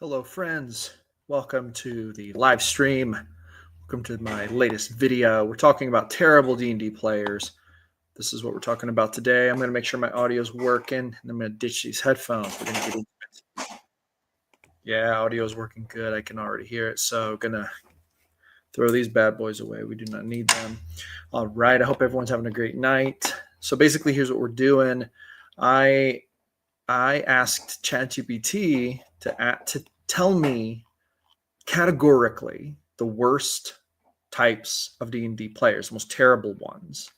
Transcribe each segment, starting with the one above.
Hello, friends. Welcome to the live stream. Welcome to my latest video. We're talking about terrible D&D players. This is what we're talking about today. I'm going to make sure my audio is working, and I'm going to ditch these headphones. We're going to get into it. Yeah, audio is working good. I can already hear it. So going to throw these bad boys away. We do not need them. All right. I hope everyone's having a great night. So basically, here's what we're doing. I asked ChatGPT to tell me categorically the worst types of D&D players, the most terrible ones,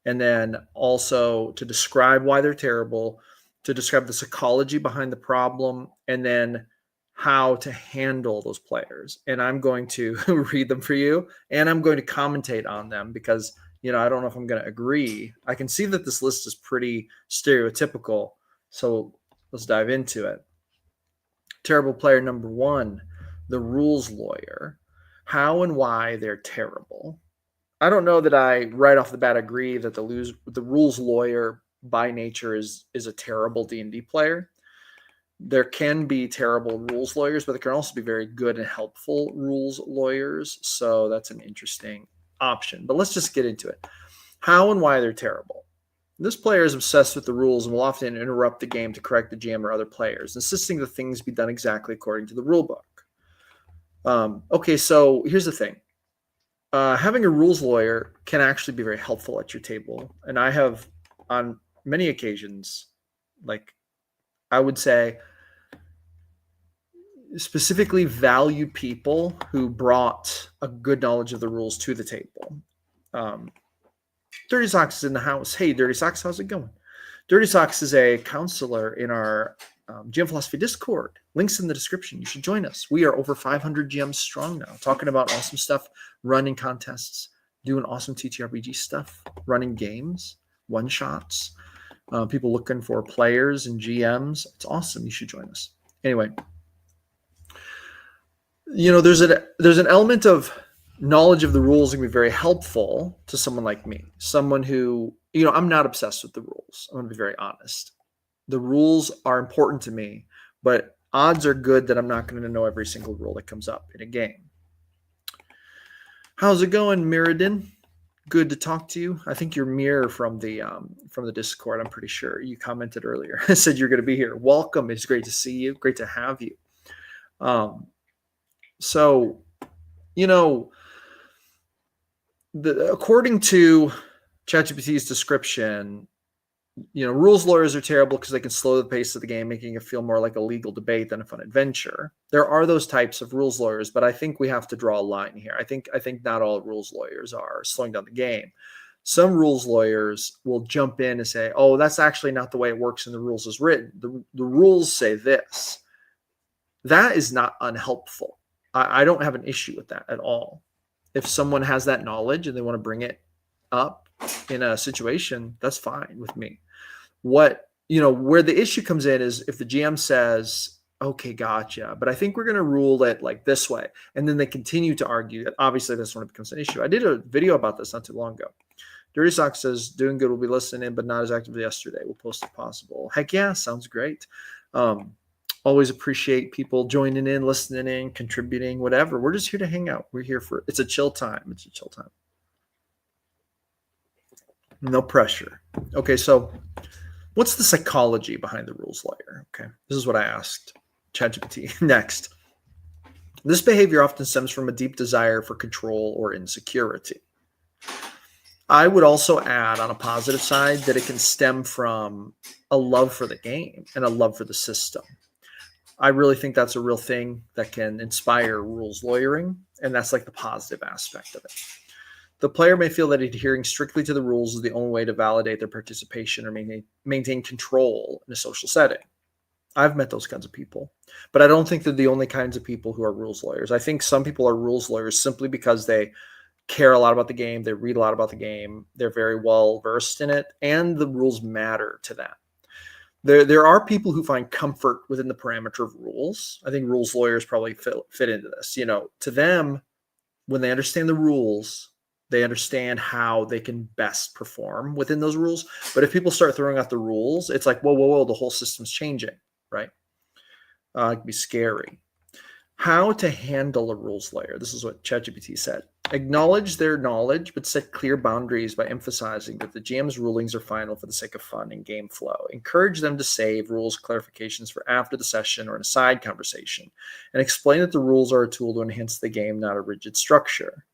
and then also to describe why they're terrible, to describe the psychology behind the problem, and then how to handle those players. And I'm going to read them for you, and I'm going to commentate on them because, I don't know if I'm going to agree. I can see that this list is pretty stereotypical, so let's dive into it. Terrible player number 1, the rules lawyer. How and why they're terrible. I don't know that I right off the bat agree that the rules lawyer by nature is a terrible D&D player. There can be terrible rules lawyers, but there can also be very good and helpful rules lawyers. So that's an interesting option. But let's just get into it. How and why they're terrible. This player is obsessed with the rules and will often interrupt the game to correct the GM or other players, insisting that things be done exactly according to the rule book. Okay, so here's the thing. Having a rules lawyer can actually be very helpful at your table. And I have, on many occasions, I would say, specifically value people who brought a good knowledge of the rules to the table. Dirty Socks is in the house. Hey, Dirty Socks, how's it going? Dirty Socks is a counselor in our GM Philosophy Discord. Links in the description. You should join us. We are over 500 GMs strong now, talking about awesome stuff, running contests, doing awesome TTRPG stuff, running games, one-shots, people looking for players and GMs. It's awesome. You should join us. Anyway, there's an element of knowledge of the rules can be very helpful to someone like me, someone who, I'm not obsessed with the rules. I'm going to be very honest. The rules are important to me, but odds are good that I'm not going to know every single rule that comes up in a game. How's it going, Mirrodin? Good to talk to you. I think you're Mir from the Discord. I'm pretty sure you commented earlier. Said you're going to be here. Welcome. It's great to see you. Great to have you. So, according to ChatGPT's description, rules lawyers are terrible because they can slow the pace of the game, making it feel more like a legal debate than a fun adventure. There are those types of rules lawyers, but I think we have to draw a line here. I think not all rules lawyers are slowing down the game. Some rules lawyers will jump in and say, oh, that's actually not the way it works in the rules as written. The rules say this. That is not unhelpful. I don't have an issue with that at all. If someone has that knowledge and they want to bring it up in a situation, that's fine with me. Where the issue comes in is if the GM says, okay, gotcha, but I think we're going to rule it like this way. And then they continue to argue that. Obviously, that's when it becomes an issue. I did a video about this not too long ago. Dirty Sock says, doing good, will be listening, but not as active as yesterday. We'll post if possible. Heck yeah, sounds great. Always appreciate people joining in, listening in, contributing, whatever. We're just here to hang out. We're here it's a chill time. It's a chill time. No pressure. Okay, so what's the psychology behind the rules lawyer? Okay, this is what I asked ChatGPT. Next. This behavior often stems from a deep desire for control or insecurity. I would also add on a positive side that it can stem from a love for the game and a love for the system. I really think that's a real thing that can inspire rules lawyering, and that's like the positive aspect of it. The player may feel that adhering strictly to the rules is the only way to validate their participation or maintain control in a social setting. I've met those kinds of people, but I don't think they're the only kinds of people who are rules lawyers. I think some people are rules lawyers simply because they care a lot about the game, they read a lot about the game, they're very well versed in it, and the rules matter to them. There are people who find comfort within the parameter of rules. I think rules lawyers probably fit into this. To them, when they understand the rules, they understand how they can best perform within those rules. But if people start throwing out the rules, it's like, whoa, the whole system's changing, right? It can be scary. How to handle a rules lawyer. This is what ChatGPT said. Acknowledge their knowledge, but set clear boundaries by emphasizing that the GM's rulings are final for the sake of fun and game flow. Encourage them to save rules clarifications for after the session or in a side conversation, and explain that the rules are a tool to enhance the game, not a rigid structure.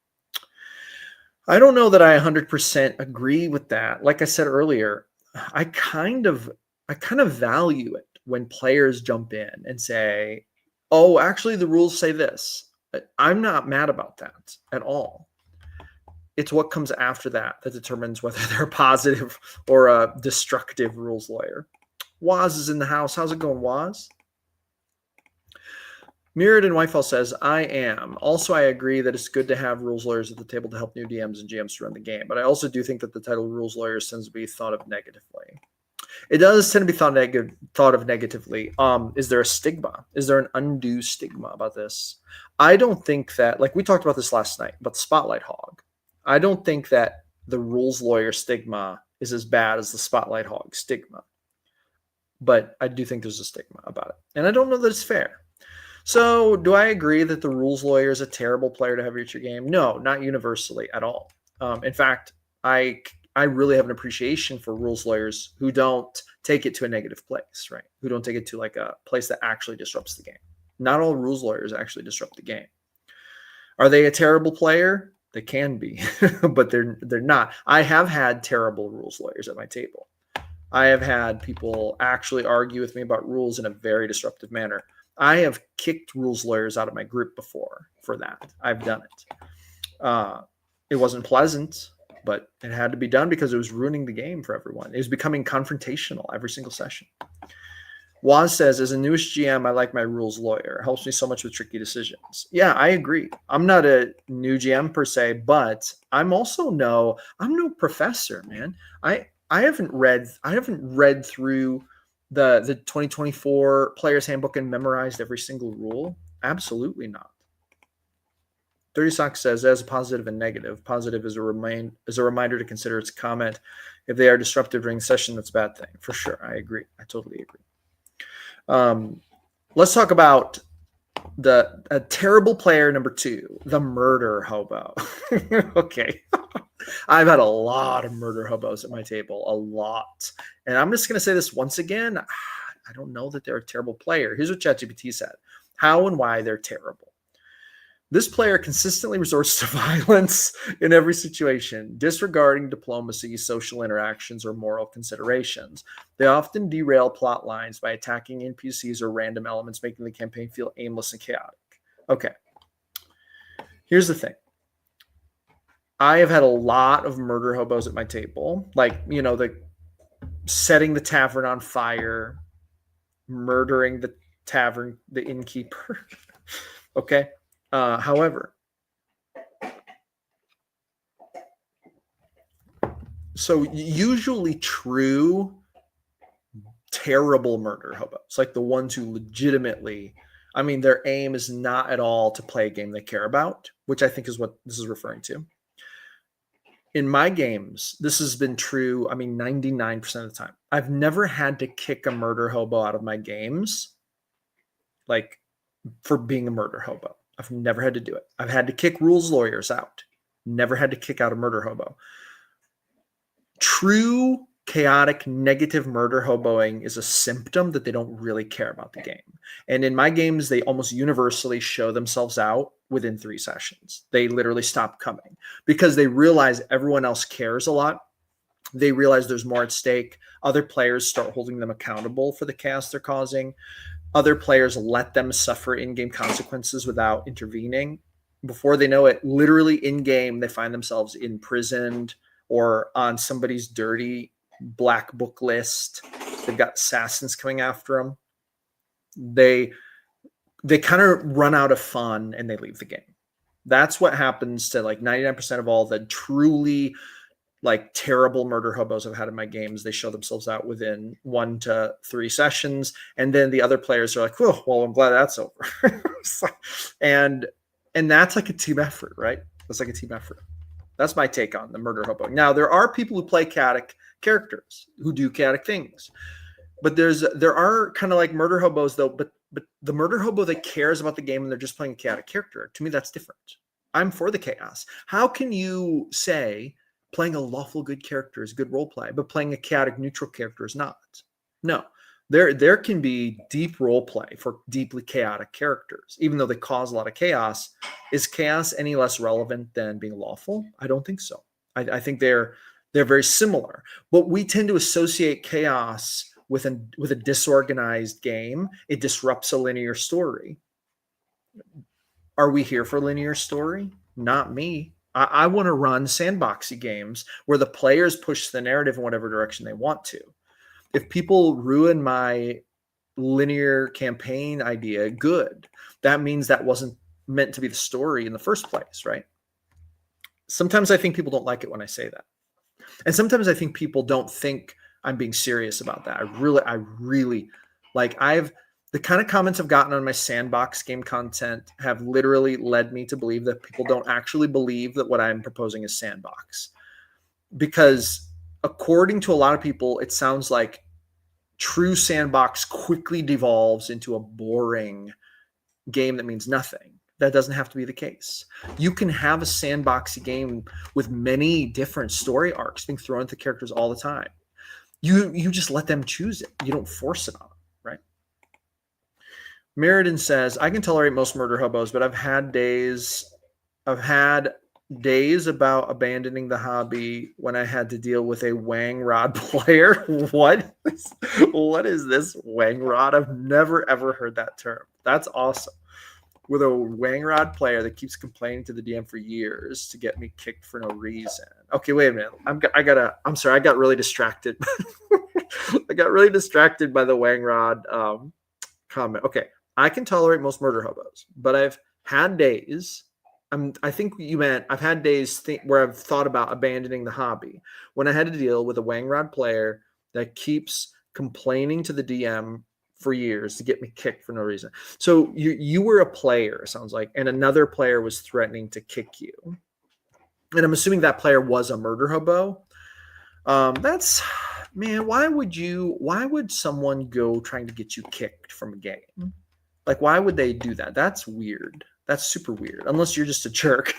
I don't know that I 100% agree with that. Like I said earlier, I kind of value it when players jump in and say, oh, actually, the rules say this. I'm not mad about that at all. It's what comes after that that determines whether they're a positive or a destructive rules lawyer. Waz is in the house. How's it going, Waz? Mirrored in Whitefall says, I am. Also, I agree that it's good to have rules lawyers at the table to help new DMs and GMs to run the game. But I also do think that the title rules lawyers tends to be thought of negatively. It does tend to be thought of negatively. Is there a stigma? Is there an undue stigma about this? I don't think that, like we talked about this last night, about the Spotlight Hog. I don't think that the rules lawyer stigma is as bad as the Spotlight Hog stigma. But I do think there's a stigma about it. And I don't know that it's fair. So do I agree that the rules lawyer is a terrible player to have at your game? No, not universally at all. In fact, I really have an appreciation for rules lawyers who don't take it to a negative place, right? Who don't take it to like a place that actually disrupts the game. Not all rules lawyers actually disrupt the game. Are they a terrible player? They can be, but they're not. I have had terrible rules lawyers at my table. I have had people actually argue with me about rules in a very disruptive manner. I have kicked rules lawyers out of my group before for that. I've done it. It wasn't pleasant, but it had to be done because it was ruining the game for everyone. It was becoming confrontational every single session. Waz says, as a newest GM, I like my rules lawyer. It helps me so much with tricky decisions. Yeah, I agree. I'm not a new GM per se, but I'm no professor, man. I haven't read through the 2024 Player's Handbook and memorized every single rule. Absolutely not. 30 Sock says, as a positive and negative. Positive is a reminder to consider its comment. If they are disruptive during the session, that's a bad thing. For sure. I agree. I totally agree. Let's talk about a terrible player number 2, the murder hobo. Okay. I've had a lot of murder hobos at my table, a lot. And I'm just going to say this once again. I don't know that they're a terrible player. Here's what ChatGPT said. How and why they're terrible. This player consistently resorts to violence in every situation, disregarding diplomacy, social interactions, or moral considerations. They often derail plot lines by attacking NPCs or random elements, making the campaign feel aimless and chaotic. Okay. Here's the thing. I have had a lot of murder hobos at my table, like, the setting the tavern on fire, murdering the tavern, the innkeeper. Okay. However, so usually true, terrible murder hobos, like the ones who legitimately, their aim is not at all to play a game they care about, which I think is what this is referring to. In my games, this has been true, 99% of the time. I've never had to kick a murder hobo out of my games, like, for being a murder hobo. I've never had to do it. I've had to kick rules lawyers out. Never had to kick out a murder hobo. True, chaotic, negative murder hoboing is a symptom that they don't really care about the game. And in my games, they almost universally show themselves out within 3 sessions. They literally stop coming because they realize everyone else cares a lot. They realize there's more at stake. Other players start holding them accountable for the chaos they're causing. Other players let them suffer in-game consequences without intervening. Before they know it, literally in-game, they find themselves imprisoned or on somebody's dirty black book list. They've got assassins coming after them. They kind of run out of fun and they leave the game. That's what happens to like 99% of all the truly like terrible murder hobos I've had in my games. They show themselves out within 1 to 3 sessions. And then the other players are like, oh, well, I'm glad that's over. and that's like a team effort, right? That's like a team effort. That's my take on the murder hobo. Now, there are people who play chaotic characters who do chaotic things. But there are kind of like murder hobos though, but the murder hobo that cares about the game and they're just playing a chaotic character, to me that's different. I'm for the chaos. How can you say playing a lawful good character is good role play, but playing a chaotic neutral character is not? No. There can be deep role play for deeply chaotic characters, even though they cause a lot of chaos. Is chaos any less relevant than being lawful? I don't think so. I think they're very similar, but we tend to associate chaos with a disorganized game. It disrupts a linear story. Are we here for linear story? Not me. I want to run sandboxy games where the players push the narrative in whatever direction they want to. If people ruin my linear campaign idea, good. That means that wasn't meant to be the story in the first place, right? Sometimes I think people don't like it when I say that. And sometimes I think people don't think I'm being serious about that. I really like the kind of comments I've gotten on my sandbox game content have literally led me to believe that people don't actually believe that what I'm proposing is sandbox. Because according to a lot of people, it sounds like true sandbox quickly devolves into a boring game that means nothing. That doesn't have to be the case. You can have a sandboxy game with many different story arcs being thrown at the characters all the time. You just let them choose it. You don't force it on them, right? Meriden says, I can tolerate most murder hobos, but I've had days about abandoning the hobby when I had to deal with a Wang Rod player. What is this Wang Rod? I've never ever heard that term. That's awesome. With a Wang Rod player that keeps complaining to the DM for years to get me kicked for no reason. Okay, wait a minute. I'm sorry. I got really distracted. I got really distracted by the Wang Rod comment. Okay, I can tolerate most murder hobos, but I've had days. I think you meant I've had days where I've thought about abandoning the hobby when I had to deal with a Wang Rod player that keeps complaining to the DM for years to get me kicked for no reason. So you were a player, sounds like, and another player was threatening to kick you. And I'm assuming that player was a murder hobo. That's man, why would someone go trying to get you kicked from a game? Like, why would they do that? That's weird. That's super weird. Unless you're just a jerk.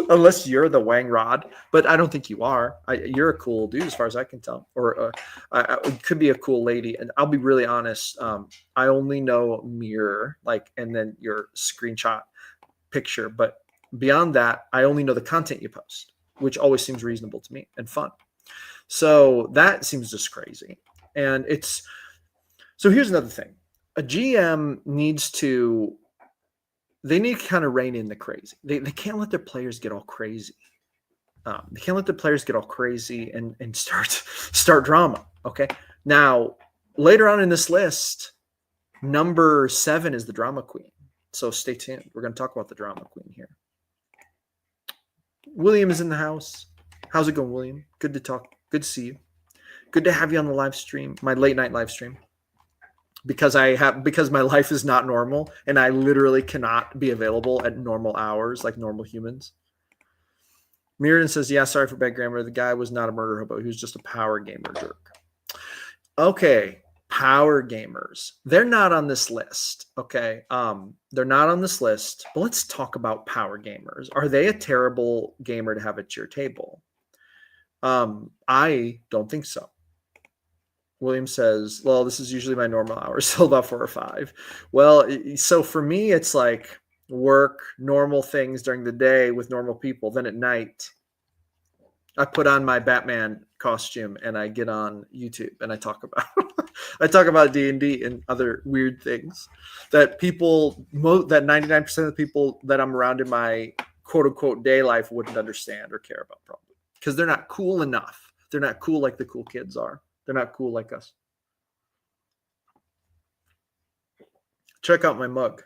Unless you're the Wang Rod, but I don't think you are. You're a cool dude, as far as I can tell, or it could be a cool lady. And I'll be really honest. I only know Mirror, and then your screenshot picture. But beyond that, I only know the content you post, which always seems reasonable to me and fun. So that seems just crazy. And so here's another thing: a GM needs to. They need to kind of rein in the crazy. They can't let their players get all crazy. They can't let the players get all crazy and start drama. Okay. Now, later on in this list, number 7 is the drama queen. So stay tuned. We're going to talk about the drama queen here. William is in the house. How's it going, William? Good to talk. Good to see you. Good to have you on the live stream, my late night live stream. Because my life is not normal and I literally cannot be available at normal hours like normal humans. Mirren says, yeah, sorry for bad grammar. The guy was not a murder hobo. He was just a power gamer jerk. Okay. Power gamers. They're not on this list. Okay. They're not on this list, but let's talk about power gamers. Are they a terrible gamer to have at your table? I don't think so. William says, well, this is usually my normal hours, so about 4 or 5. Well, so for me, it's like work, normal things during the day with normal people. Then at night, I put on my Batman costume and I get on YouTube and I talk about D&D and other weird things that that 99% of the people that I'm around in my quote unquote day life wouldn't understand or care about, probably because they're not cool enough. They're not cool like the cool kids are. They're not cool like us. Check out my mug.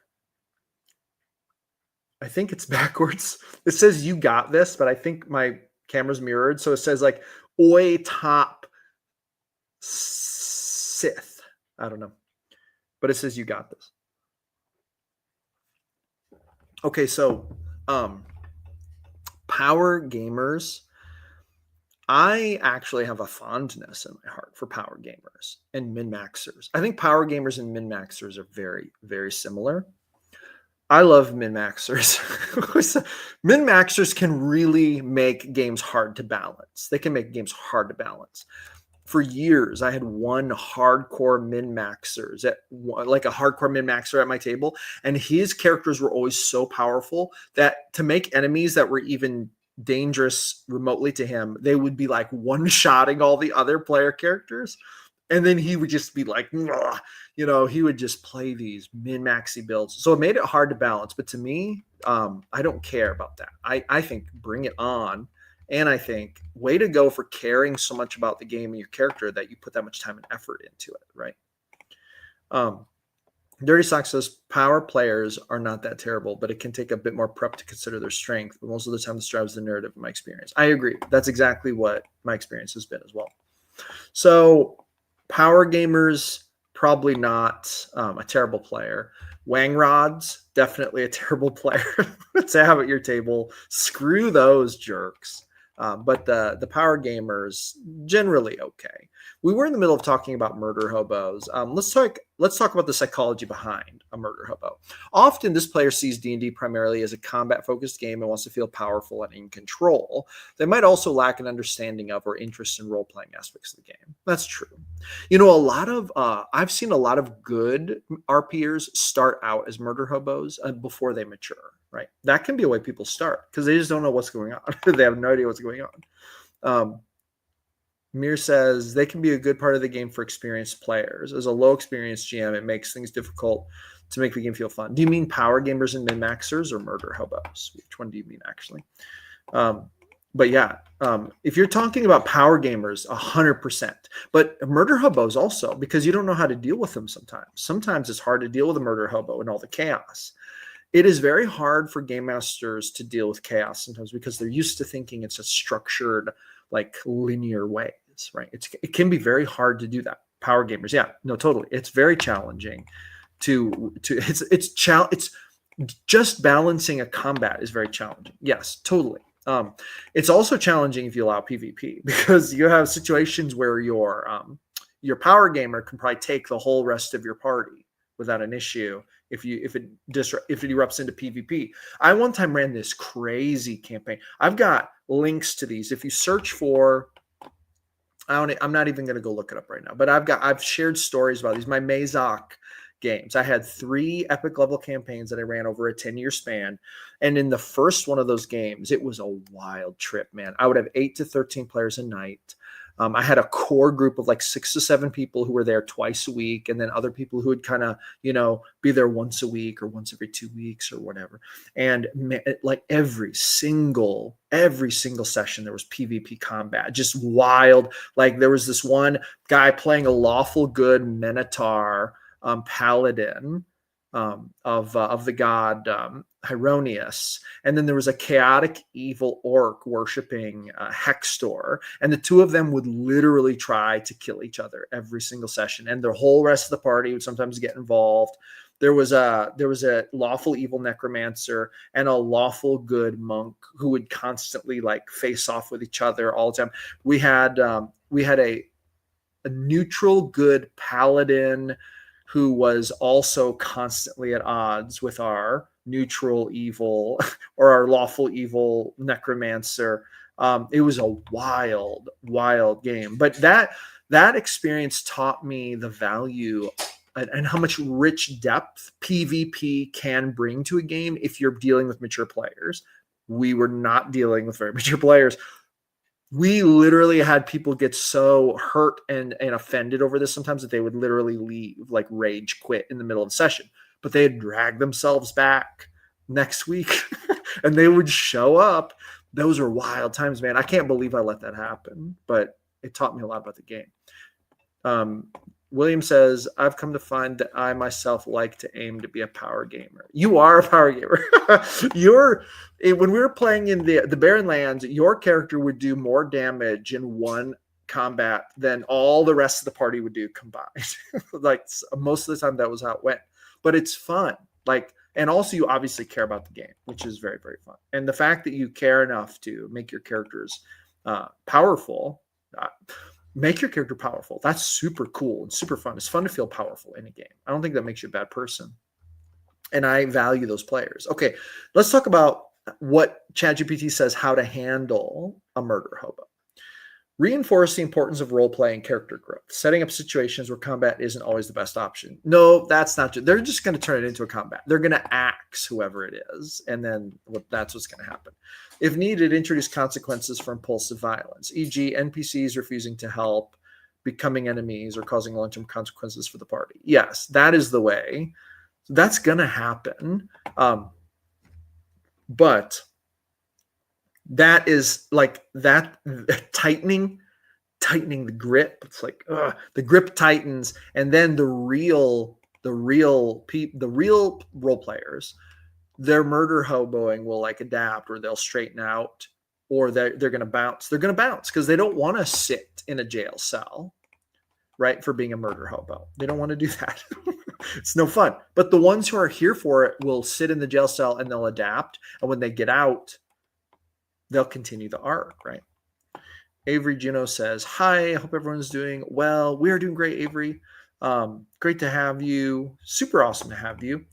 I think it's backwards. It says you got this, but I think my camera's mirrored. So it says like Oi Top Sith. I don't know. But it says you got this. Okay, so power gamers. I actually have a fondness in my heart for power gamers and min-maxers. I think power gamers and min-maxers are very, very similar. I love min-maxers. Min-maxers can really make games hard to balance. They can make games hard to balance. For years, I had one hardcore min-maxers like a hardcore min-maxer at my table, and his characters were always so powerful that to make enemies that were even dangerous remotely to him, they would be like one-shotting all the other player characters, and then he would just be like, he would just play these min-maxy builds. So it made it hard to balance. But to me, I don't care about that. I think bring it on. And I think way to go for caring so much about the game and your character that you put that much time and effort into it, right? Dirty Sock says power players are not that terrible, but it can take a bit more prep to consider their strength. But most of the time, this drives the narrative in my experience. I agree. That's exactly what my experience has been as well. So power gamers, probably not a terrible player. Wang rods, definitely a terrible player to have at your table. Screw those jerks. But the power gamers, generally okay. We were in the middle of talking about murder hobos. Let's talk about the psychology behind a murder hobo. Often, this player sees D&D primarily as a combat-focused game and wants to feel powerful and in control. They might also lack an understanding of or interest in role-playing aspects of the game. That's true. I've seen a lot of good RPers start out as murder hobos before they mature. Right, that can be a way people start because they just don't know what's going on. They have no idea what's going on. Mir says they can be a good part of the game for experienced players. As a low experienced GM, it makes things difficult to make the game feel fun. Do you mean power gamers and min-maxers or murder hobos? Which one do you mean actually? But yeah, if you're talking about power gamers, 100%. But murder hobos also, because you don't know how to deal with them sometimes. Sometimes it's hard to deal with a murder hobo and all the chaos. It is very hard for game masters to deal with chaos sometimes because they're used to thinking in such structured, like linear ways, right? It can be very hard to do that. Power gamers, yeah, no, totally. It's very challenging it's just balancing a combat is very challenging. Yes, totally. It's also challenging if you allow PvP because you have situations where your power gamer can probably take the whole rest of your party without an issue if it erupts into PvP. I one time ran this crazy campaign. I've got links to these. If you search for, I'm not even going to go look it up right now, but I've shared stories about these. My Mazak games. I had 3 epic level campaigns that I ran over a 10-year span. And in the first one of those games, it was a wild trip, man. I would have 8 to 13 players a night. I had a core group of like 6 to 7 people who were there twice a week, and then other people who would kind of, be there once a week or once every 2 weeks or whatever. And like every single session, there was PvP combat, just wild. Like there was this one guy playing a lawful good Minotaur paladin of the god Hieronius, and then there was a chaotic evil orc worshiping Hextor, and the two of them would literally try to kill each other every single session, and the whole rest of the party would sometimes get involved. There was a lawful evil necromancer and a lawful good monk who would constantly like face off with each other all the time. We had a neutral good paladin who was also constantly at odds with our neutral evil or our lawful evil necromancer. It was a wild game. But that experience taught me the value and how much rich depth PvP can bring to a game if you're dealing with mature players. We were not dealing with very mature players. We literally had people get so hurt and offended over this sometimes that they would literally leave, like rage quit in the middle of the session. But they'd drag themselves back next week and they would show up. Those were wild times, man. I can't believe I let that happen, but it taught me a lot about the game. William says, I've come to find that I myself like to aim to be a power gamer. You are a power gamer. When we were playing in the Barren Lands, your character would do more damage in one combat than all the rest of the party would do combined. Like most of the time that was how it went. But it's fun. And also you obviously care about the game, which is very, very fun. And the fact that you care enough to make your characters powerful, make your character powerful. That's super cool and super fun. It's fun to feel powerful in a game. I don't think that makes you a bad person. And I value those players. Okay, let's talk about what ChatGPT says how to handle a murder hobo. Reinforce the importance of role play and character growth, setting up situations where combat isn't always the best option. No, that's not. They're just going to turn it into a combat. They're going to axe whoever it is, and then that's what's going to happen. If needed, introduce consequences for impulsive violence, e.g., NPCs refusing to help, becoming enemies, or causing long-term consequences for the party. Yes, that is the way. That's going to happen. But that is like that tightening the grip. It's like the grip tightens, and then the real role players, their murder hoboing will like adapt, or they'll straighten out, or they're going to bounce. They're going to bounce because they don't want to sit in a jail cell, right, for being a murder hobo. They don't want to do that. It's no fun. But the ones who are here for it will sit in the jail cell and they'll adapt. And when they get out, they'll continue the arc, right? Avery Juno says, hi, I hope everyone's doing well. We are doing great, Avery. Great to have you. Super awesome to have you.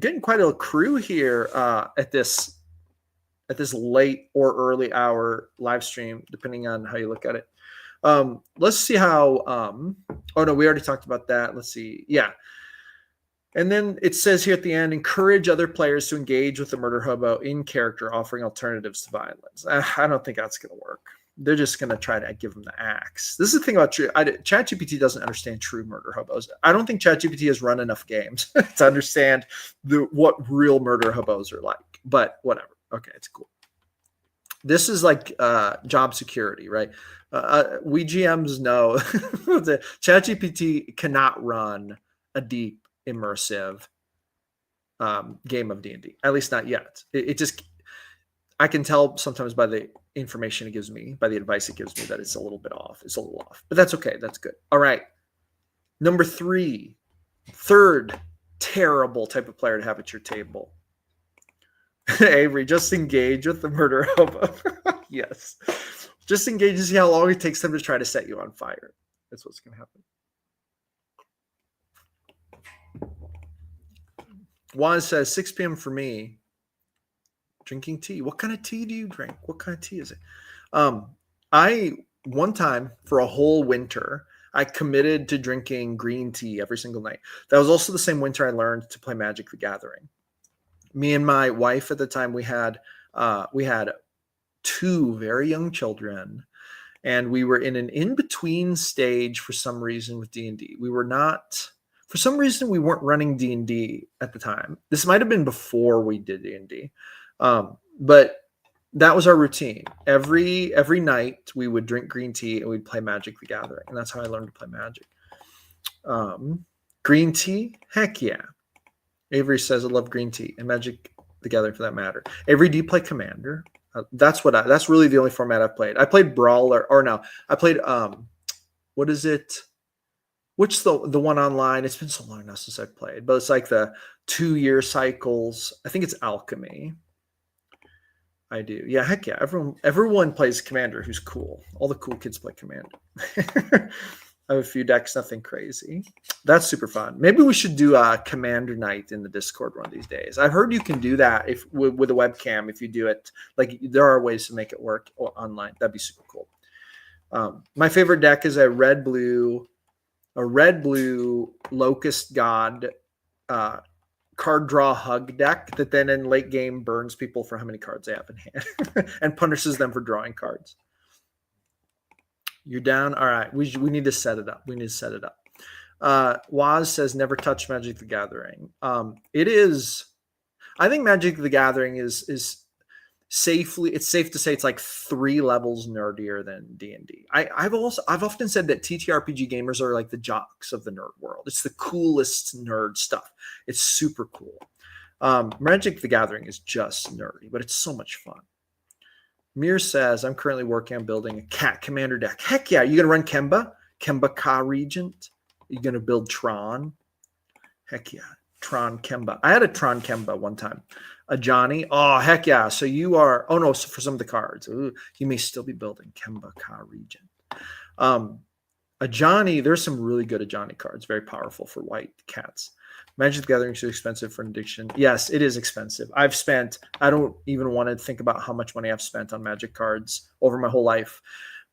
Getting quite a crew here at this late or early hour live stream, depending on how you look at it. Let's see how, oh no, we already talked about that. Let's see. Yeah. And then it says here at the end, encourage other players to engage with the murder hobo in character, offering alternatives to violence. I don't think that's going to work. They're just going to try to give them the axe. This is the thing about ChatGPT doesn't understand true murder hobos. I don't think ChatGPT has run enough games to understand what real murder hobos are like, but whatever. Okay, it's cool. This is like job security, right? We GMs know that ChatGPT cannot run a deep, immersive game of D&D, at least not yet. It just, I can tell sometimes by the information it gives me, by the advice it gives me, that it's a little bit off. It's a little off, but that's okay. That's good. All right. Number 3, third terrible type of player to have at your table. Avery, just engage with the murder hobo. Yes. Just engage and see how long it takes them to try to set you on fire. That's what's going to happen. Juan says 6 p.m. for me. Drinking tea. What kind of tea do you drink? What kind of tea is it? I, one time for a whole winter, I committed to drinking green tea every single night. That was also the same winter I learned to play Magic the Gathering. Me and my wife at the time, we had 2 very young children, and we were in an in-between stage for some reason with D&D. We were not, for some reason, we weren't running D&D at the time. This might have been before we did D&D. But that was our routine. Every night we would drink green tea and we'd play Magic the Gathering. And that's how I learned to play Magic. Green tea? Heck yeah. Avery says, I love green tea and Magic the Gathering for that matter. Avery, do you play Commander? That's really the only format I've played. I played Brawler, or no, I played, what is it? Which the one online? It's been so long now since I've played, but it's like the 2-year cycles. I think it's Alchemy. I do. Yeah, heck yeah. Everyone plays Commander who's cool. All the cool kids play Commander. I have a few decks, nothing crazy. That's super fun. Maybe we should do a Commander night in the Discord one of these days. I've heard you can do that if with a webcam if you do it. Like there are ways to make it work online. That'd be super cool. My favorite deck is a red blue Locust God card draw hug deck that then in late game burns people for how many cards they have in hand and punishes them for drawing cards. You're down? All right. We need to set it up. Waz says never touch Magic the Gathering. I think Magic the Gathering is safely, it's safe to say it's like 3 levels nerdier than D&D. I've often said that TTRPG gamers are like the jocks of the nerd world. It's the coolest nerd stuff. It's super cool. Magic the Gathering is just nerdy, but it's so much fun. Mir says, I'm currently working on building a cat commander deck. Heck yeah. Are you going to run Kemba? Kemba Ka Regent? Are you going to build Tron? Heck yeah. Tron Kemba. I had a Tron Kemba one time. A Johnny. Oh, heck yeah. So you are, oh no, so for some of the cards, ooh, you may still be building Kemba Ka Regent. A Johnny, there's some really good Ajani cards, very powerful for white cats. Magic the Gathering is too expensive for an addiction. Yes, it is expensive. I don't even want to think about how much money I've spent on Magic cards over my whole life.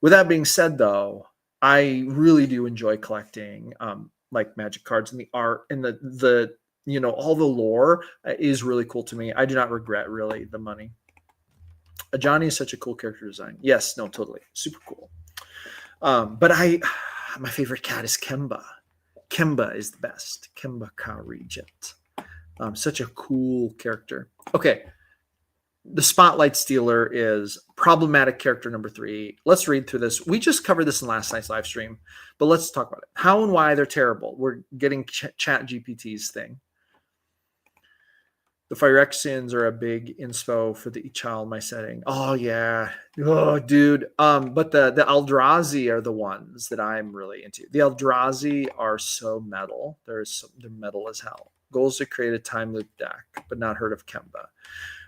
With that being said, though, I really do enjoy collecting like Magic cards, and the art and the all the lore is really cool to me. I do not regret really the money. Ajani is such a cool character design. Yes, no, totally. Super cool. But my favorite cat is Kemba. Kemba is the best. Kemba Ka Regent. Such a cool character. Okay. The Spotlight Stealer is problematic character number 3. Let's read through this. We just covered this in last night's live stream, but let's talk about it. How and why they're terrible. We're getting Chat GPT's thing. The Phyrexians are a big inspo for the child my setting. Oh yeah. Oh dude. But the Eldrazi are the ones that I'm really into. The Eldrazi are so metal. They're metal as hell. Goals to create a time loop deck, but not heard of Kemba.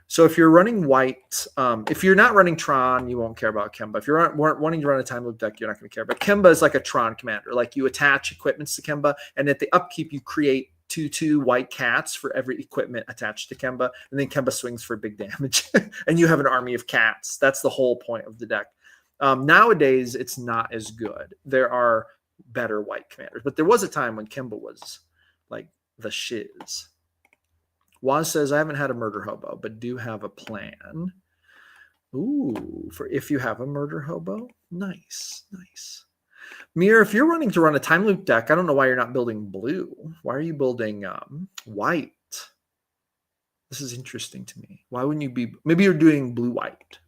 So if you're running white, if you're not running Tron, you won't care about Kemba. If you're wanting to run a time loop deck, you're not going to care. But Kemba is like a Tron commander. Like you attach equipments to Kemba, and at the upkeep, you create 2/2 white cats for every equipment attached to Kemba, and then Kemba swings for big damage, and you have an army of cats. That's the whole point of the deck. Nowadays, it's not as good. There are better white commanders, but there was a time when Kemba was like the shiz. Waz says, I haven't had a murder hobo, but do have a plan. Ooh, for if you have a murder hobo. Nice, nice. Mir, if you're running to run a time loop deck, I don't know why you're not building blue. Why are you building white? This is interesting to me. Why wouldn't you be? Maybe you're doing blue-white.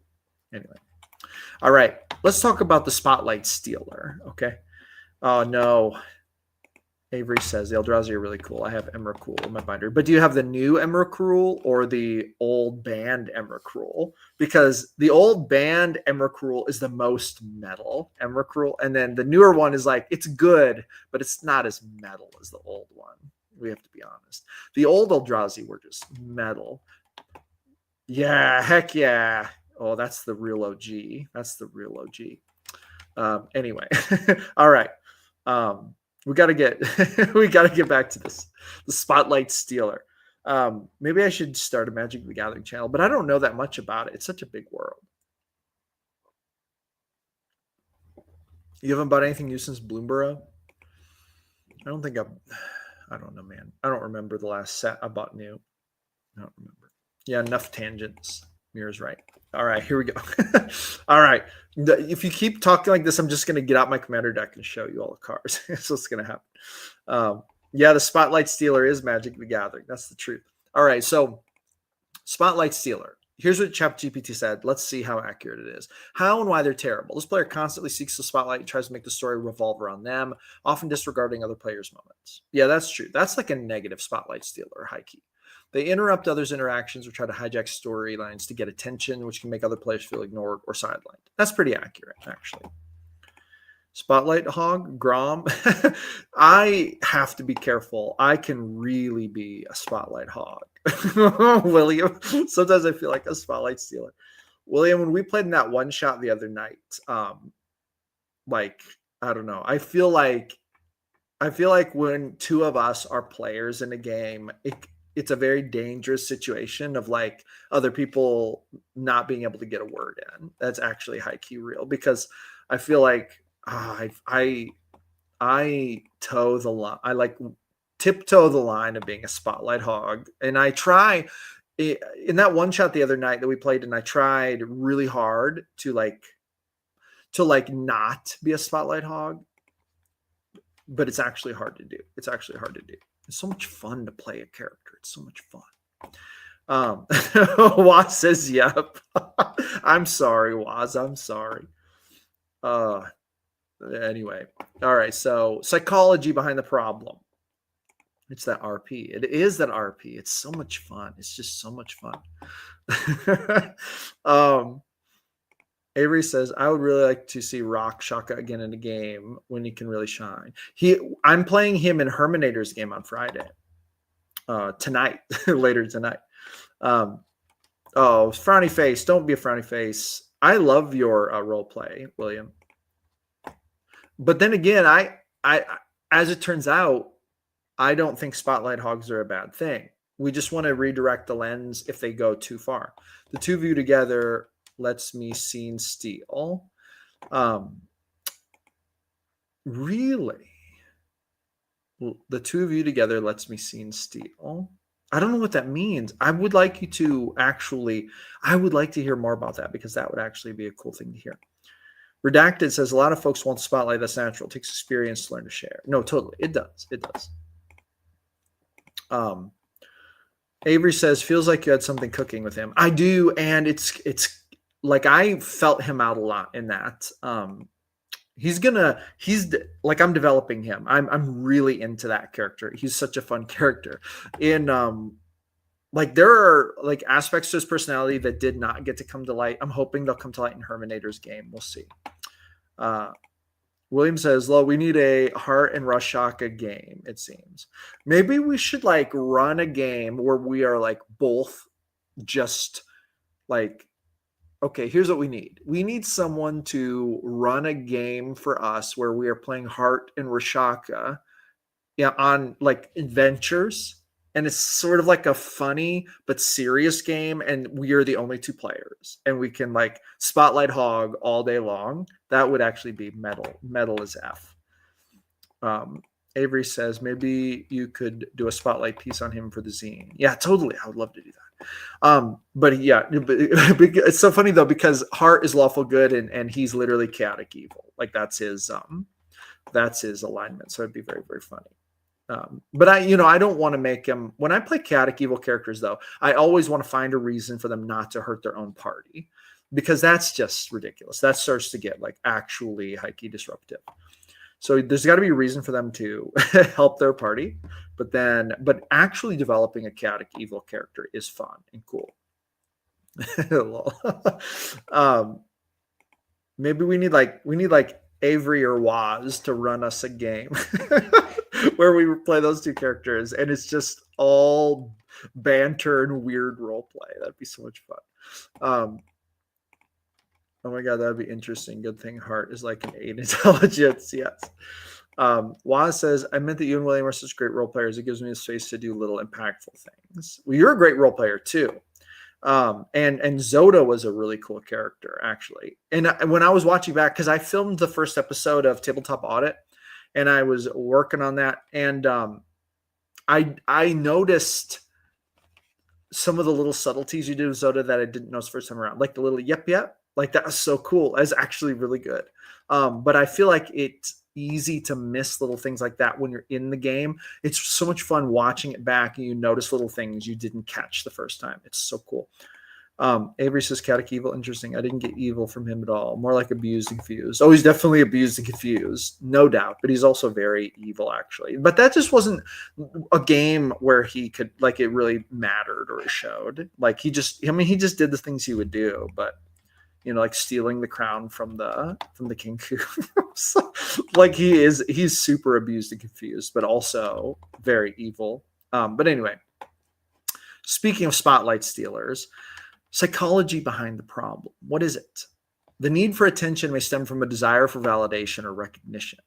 Anyway. All right. Let's talk about the Spotlight Stealer. Okay. Oh, no. Avery says the Eldrazi are really cool. I have Emrakul in my binder. But do you have the new Emrakul or the old banned Emrakul? Because the old banned Emrakul is the most metal Emrakul. And then the newer one is like, it's good, but it's not as metal as the old one. We have to be honest. The old Eldrazi were just metal. Yeah, heck yeah. Oh, that's the real OG. That's the real OG. Anyway. All right. We got to get back to this, the Spotlight Stealer. Maybe I should start a Magic the Gathering channel, but I don't know that much about it. It's such a big world. You haven't bought anything new since Bloomborough? I don't know, man. I don't remember the last set I bought new. I don't remember. Yeah, enough tangents. Mirror's right. All right, here we go. All right. If you keep talking like this, I'm just going to get out my commander deck and show you all the cards. That's what's going to happen. Yeah, the Spotlight Stealer is Magic the Gathering. That's the truth. All right, so Spotlight Stealer. Here's what ChatGPT said. Let's see how accurate it is. How and why they're terrible. This player constantly seeks the spotlight and tries to make the story revolve around them, often disregarding other players' moments. Yeah, that's true. That's like a negative Spotlight Stealer, high key. They interrupt others' interactions or try to hijack storylines to get attention, which can make other players feel ignored or sidelined. That's pretty accurate, actually. Spotlight Hog, Grom. I have to be careful. I can really be a Spotlight Hog. William, sometimes I feel like a Spotlight Stealer. William, when we played in that one shot the other night, like, I don't know. I feel like when two of us are players in a game, it's a very dangerous situation of like other people not being able to get a word in. That's actually high key real, because I feel like I toe the line. I like tiptoe the line of being a Spotlight Hog. And I try in that one shot the other night that we played, and I tried really hard to not be a Spotlight Hog, but it's actually hard to do. It's so much fun to play a character. It's so much fun. Waz says, yep. I'm sorry, Waz. I'm sorry. Anyway. All right. So psychology behind the problem. It's that RP. It is that RP. It's so much fun. It's just so much fun. Avery says, I would really like to see Rock Shaka again in a game when he can really shine. I'm playing him in Herminator's game on Friday. tonight, later tonight. Oh, frowny face. Don't be a frowny face. I love your role play, William. But then again, I, as it turns out, I don't think spotlight hogs are a bad thing. We just want to redirect the lens if they go too far. The two of you together lets me scene steal. Really? The two of you together lets me scene steal. I don't know what that means. I would like you to actually, I would like to hear more about that because that would actually be a cool thing to hear. Redacted says a lot of folks want spotlight. That's natural. It takes experience to learn to share. No, totally. It does. It does. Avery says, feels like you had something cooking with him. I do. And it's like, I felt him out a lot in that. He's like, I'm developing him. I'm really into that character. He's such a fun character. Like, there are like aspects to his personality that did not get to come to light. I'm hoping they'll come to light in Herminator's game. We'll see. William says, Lo, we need a Heart and Rashaka game, it seems. Maybe we should like run a game where we are like both just like, okay, here's what we need. We need someone to run a game for us where we are playing Heart and Rashaka, on like adventures. And it's sort of like a funny but serious game, and we are the only two players, and we can like spotlight hog all day long. That would actually be metal as F. Avery says maybe you could do a spotlight piece on him for the zine. Yeah, totally. I would love to do that. But yeah, it's so funny though, because Heart is lawful good and he's literally chaotic evil. Like that's his alignment. So it'd be very, very funny. But I don't want to make him, when I play chaotic evil characters though, I always want to find a reason for them not to hurt their own party, because that's just ridiculous. That starts to get like actually hikey disruptive. So there's got to be a reason for them to help their party, but actually developing a chaotic evil character is fun and cool. Maybe we need like Avery or Waz to run us a game where we play those two characters, and it's just all banter and weird role play. That'd be so much fun. Oh my God, that'd be interesting. Good thing Heart is like an 8 intelligence. Yes. Waz says, I meant that you and William are such great role players. It gives me the space to do little impactful things. Well, you're a great role player too. And Zoda was a really cool character, actually. And when I was watching back, because I filmed the first episode of Tabletop Audit, and I was working on that, and I noticed some of the little subtleties you did with Zoda that I didn't notice first time around, like the little yep, like that was so cool. It's actually really good. But I feel like it's easy to miss little things like that when you're in the game. It's so much fun watching it back, and you notice little things you didn't catch the first time. It's so cool. Avery says chaotic evil. Interesting. I didn't get evil from him at all. More like abused and confused. Oh, he's definitely abused and confused, no doubt. But he's also very evil, actually. But that just wasn't a game where he could, like, it really mattered or it showed. Like, he just did the things he would do. But like stealing the crown from the king. So, like, he's super abused and confused, but also very evil. But anyway, speaking of spotlight stealers, psychology behind the problem. What is it? The need for attention may stem from a desire for validation or recognition.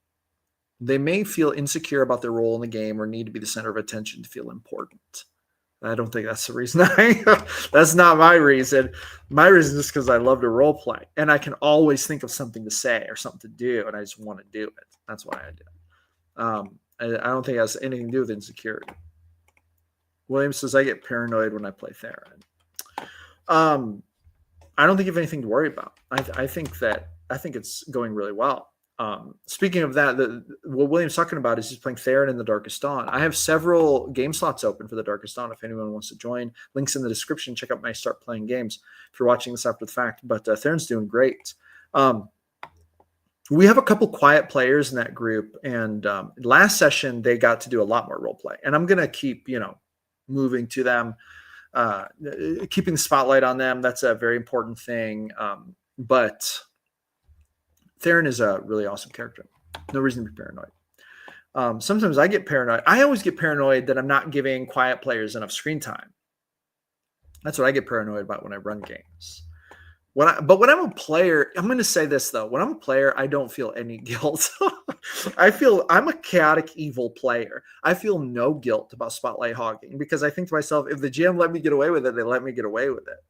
They may feel insecure about their role in the game or need to be the center of attention to feel important. I don't think that's the reason. That's not my reason. My reason is because I love to role play, and I can always think of something to say or something to do, and I just want to do it. That's why I do it. I don't think it has anything to do with insecurity. William says, I get paranoid when I play Theron. I don't think you have anything to worry about. I think it's going really well. Speaking of that, what William's talking about is he's playing Theron in the Darkest Dawn. I have several game slots open for the Darkest Dawn if anyone wants to join. Links in the description. Check out my Start Playing Games if you're watching this after the fact. But Theron's doing great. We have a couple quiet players in that group, and last session they got to do a lot more role play. And I'm going to keep, moving to them, keeping the spotlight on them. That's a very important thing. But Theron is a really awesome character. No reason to be paranoid. Sometimes I get paranoid. I always get paranoid that I'm not giving quiet players enough screen time. That's what I get paranoid about when I run games. But when I'm a player, I'm going to say this though. When I'm a player, I don't feel any guilt. I feel I'm a chaotic, evil player. I feel no guilt about spotlight hogging because I think to myself, if the GM let me get away with it, they let me get away with it.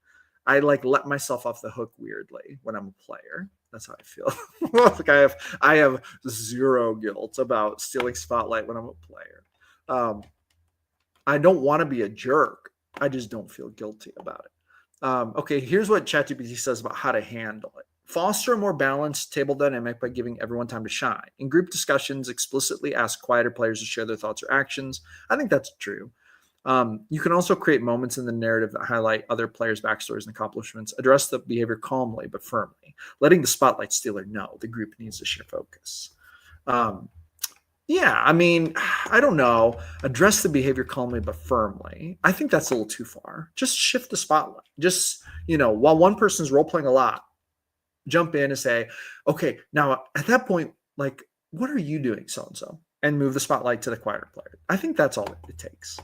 I like let myself off the hook weirdly when I'm a player. That's how I feel. Like I have zero guilt about stealing spotlight when I'm a player. I don't want to be a jerk. I just don't feel guilty about it. Okay, here's what ChatGPT says about how to handle it. Foster a more balanced table dynamic by giving everyone time to shine. In group discussions, explicitly ask quieter players to share their thoughts or actions. I think that's true. You can also create moments in the narrative that highlight other players' backstories and accomplishments. Address the behavior calmly but firmly, letting the spotlight stealer know the group needs to share focus. Yeah, I mean, I don't know. Address the behavior calmly but firmly. I think that's a little too far. Just shift the spotlight. Just, while one person's role playing a lot, jump in and say, okay, now at that point, like, what are you doing, so and so? And move the spotlight to the quieter player. I think that's all it takes.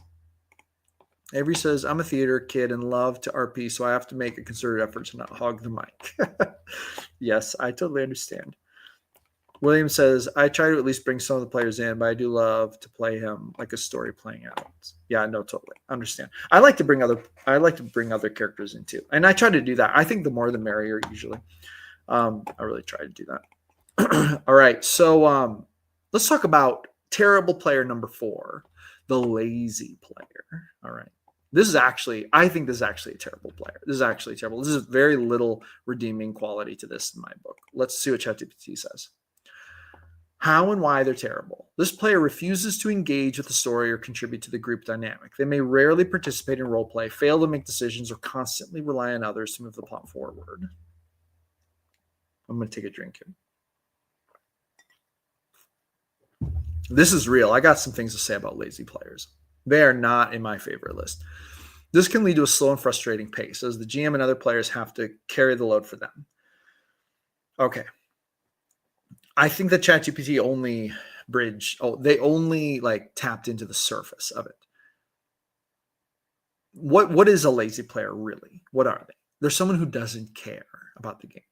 Avery says, I'm a theater kid and love to RP, so I have to make a concerted effort to not hog the mic. Yes, I totally understand. William says, I try to at least bring some of the players in, but I do love to play him like a story playing out. Yeah, no, totally understand. I like to bring other characters in too. And I try to do that. I think the more the merrier usually. I really try to do that. All right. So let's talk about terrible player number 4, the lazy player. All right. I think this is actually a terrible player. This is actually terrible. This is very little redeeming quality to this in my book. Let's see what ChatGPT says. How and why they're terrible. This player refuses to engage with the story or contribute to the group dynamic. They may rarely participate in roleplay, fail to make decisions, or constantly rely on others to move the plot forward. I'm going to take a drink here. This is real. I got some things to say about lazy players. They are not in my favorite list. This can lead to a slow and frustrating pace as the GM and other players have to carry the load for them. Okay. I think that ChatGPT only tapped into the surface of it. What is a lazy player really? What are they? They're someone who doesn't care about the game.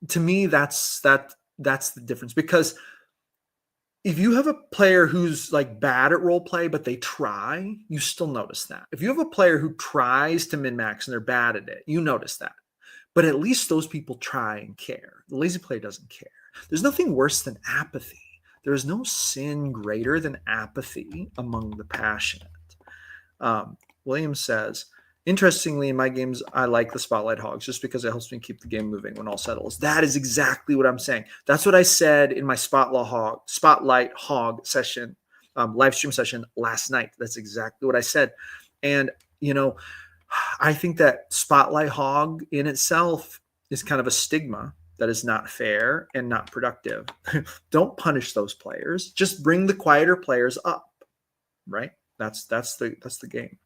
To me, that's the difference, because if you have a player who's like bad at role play, but they try, you still notice that. If you have a player who tries to min-max and they're bad at it, you notice that. But at least those people try and care. The lazy player doesn't care. There's nothing worse than apathy. There is no sin greater than apathy among the passionate. William says, interestingly, in my games, I like the spotlight hogs just because it helps me keep the game moving when all settles. That is exactly what I'm saying. That's what I said in my spotlight hog session, live stream session last night. That's exactly what I said. And, I think that spotlight hog in itself is kind of a stigma that is not fair and not productive. Don't punish those players. Just bring the quieter players up, right? That's the game.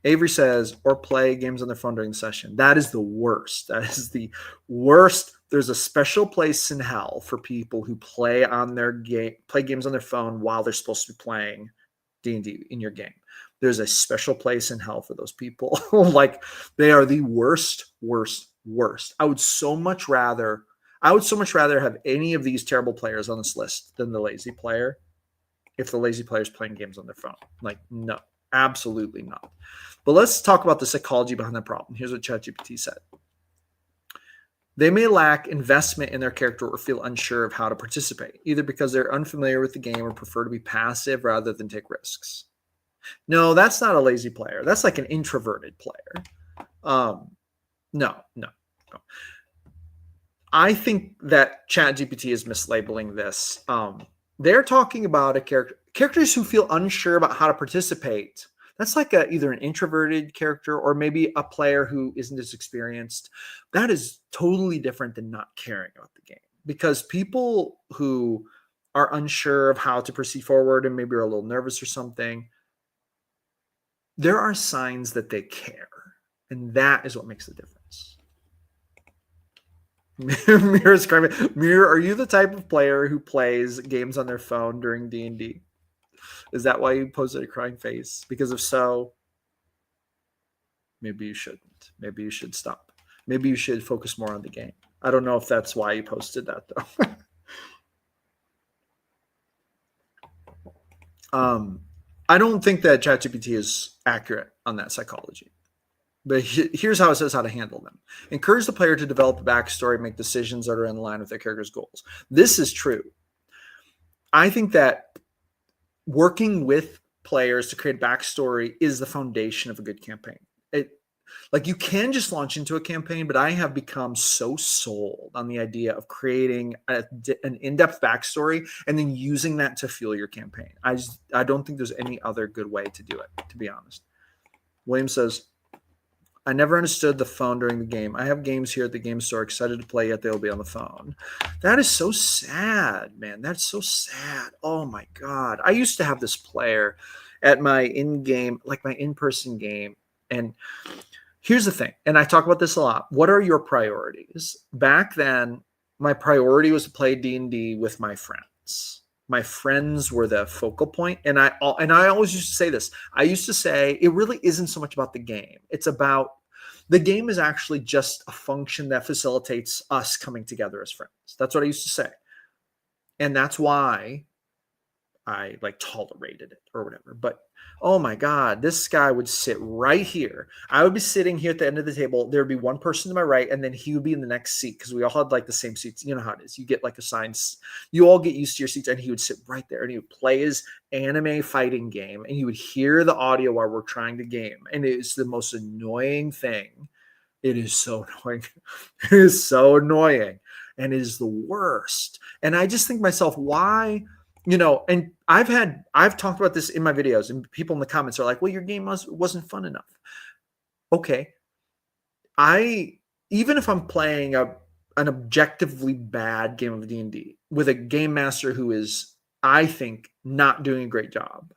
Avery says, or play games on their phone during the session. That is the worst. That is the worst. There's a special place in hell for people who play games on their phone while they're supposed to be playing D&D in your game. There's a special place in hell for those people. Like, they are the worst. I would so much rather have any of these terrible players on this list than the lazy player if the lazy player is playing games on their phone. Like, no, absolutely not. But let's talk about the psychology behind the problem. Here's what ChatGPT said. They may lack investment in their character or feel unsure of how to participate, either because they're unfamiliar with the game or prefer to be passive rather than take risks. No, that's not a lazy player. That's like an introverted player. No. I think that ChatGPT is mislabeling this. They're talking about characters who feel unsure about how to participate. That's like either an introverted character or maybe a player who isn't as experienced. That is totally different than not caring about the game, because people who are unsure of how to proceed forward and maybe are a little nervous or something, there are signs that they care, and that is what makes the difference. Mirror's crying. Mirror, are you the type of player who plays games on their phone during D&D? Is that why you posted a crying face? Because if so, maybe you shouldn't. Maybe you should stop. Maybe you should focus more on the game. I don't know if that's why you posted that, though. I don't think that ChatGPT is accurate on that psychology. But here's how it says how to handle them. Encourage the player to develop a backstory, make decisions that are in line with their character's goals. This is true. I think that working with players to create backstory is the foundation of a good campaign. Like, you can just launch into a campaign, but I have become so sold on the idea of creating an in-depth backstory and then using that to fuel your campaign. I don't think there's any other good way to do it, to be honest. William says, I never understood the phone during the game. I have games here at the game store, excited to play, yet they'll be on the phone. That is so sad, man. That's so sad. Oh my God. I used to have this player at my in-game, like my in-person game. And here's the thing, and I talk about this a lot. What are your priorities? Back then, my priority was to play D&D with my friends. My friends were the focal point, and I always used to say this. I used to say it really isn't so much about the game. It's about the game is actually just a function that facilitates us coming together as friends. That's what I used to say, and that's why I like tolerated it or whatever. But oh my God, this guy would sit right here. I would be sitting here at the end of the table. There would be one person to my right, and then he would be in the next seat because we all had like the same seats. You know how it is. You get like assigned. You all get used to your seats, and he would sit right there, and he would play his anime fighting game, and you would hear the audio while we're trying to game. And it's the most annoying thing. It is so annoying. It is so annoying, and it is the worst. And I just think to myself, why? You know, and I've talked about this in my videos, and people in the comments are like, well, your game wasn't fun enough. Okay. Even if I'm playing an objectively bad game of D&D with a game master who is, I think, not doing a great job,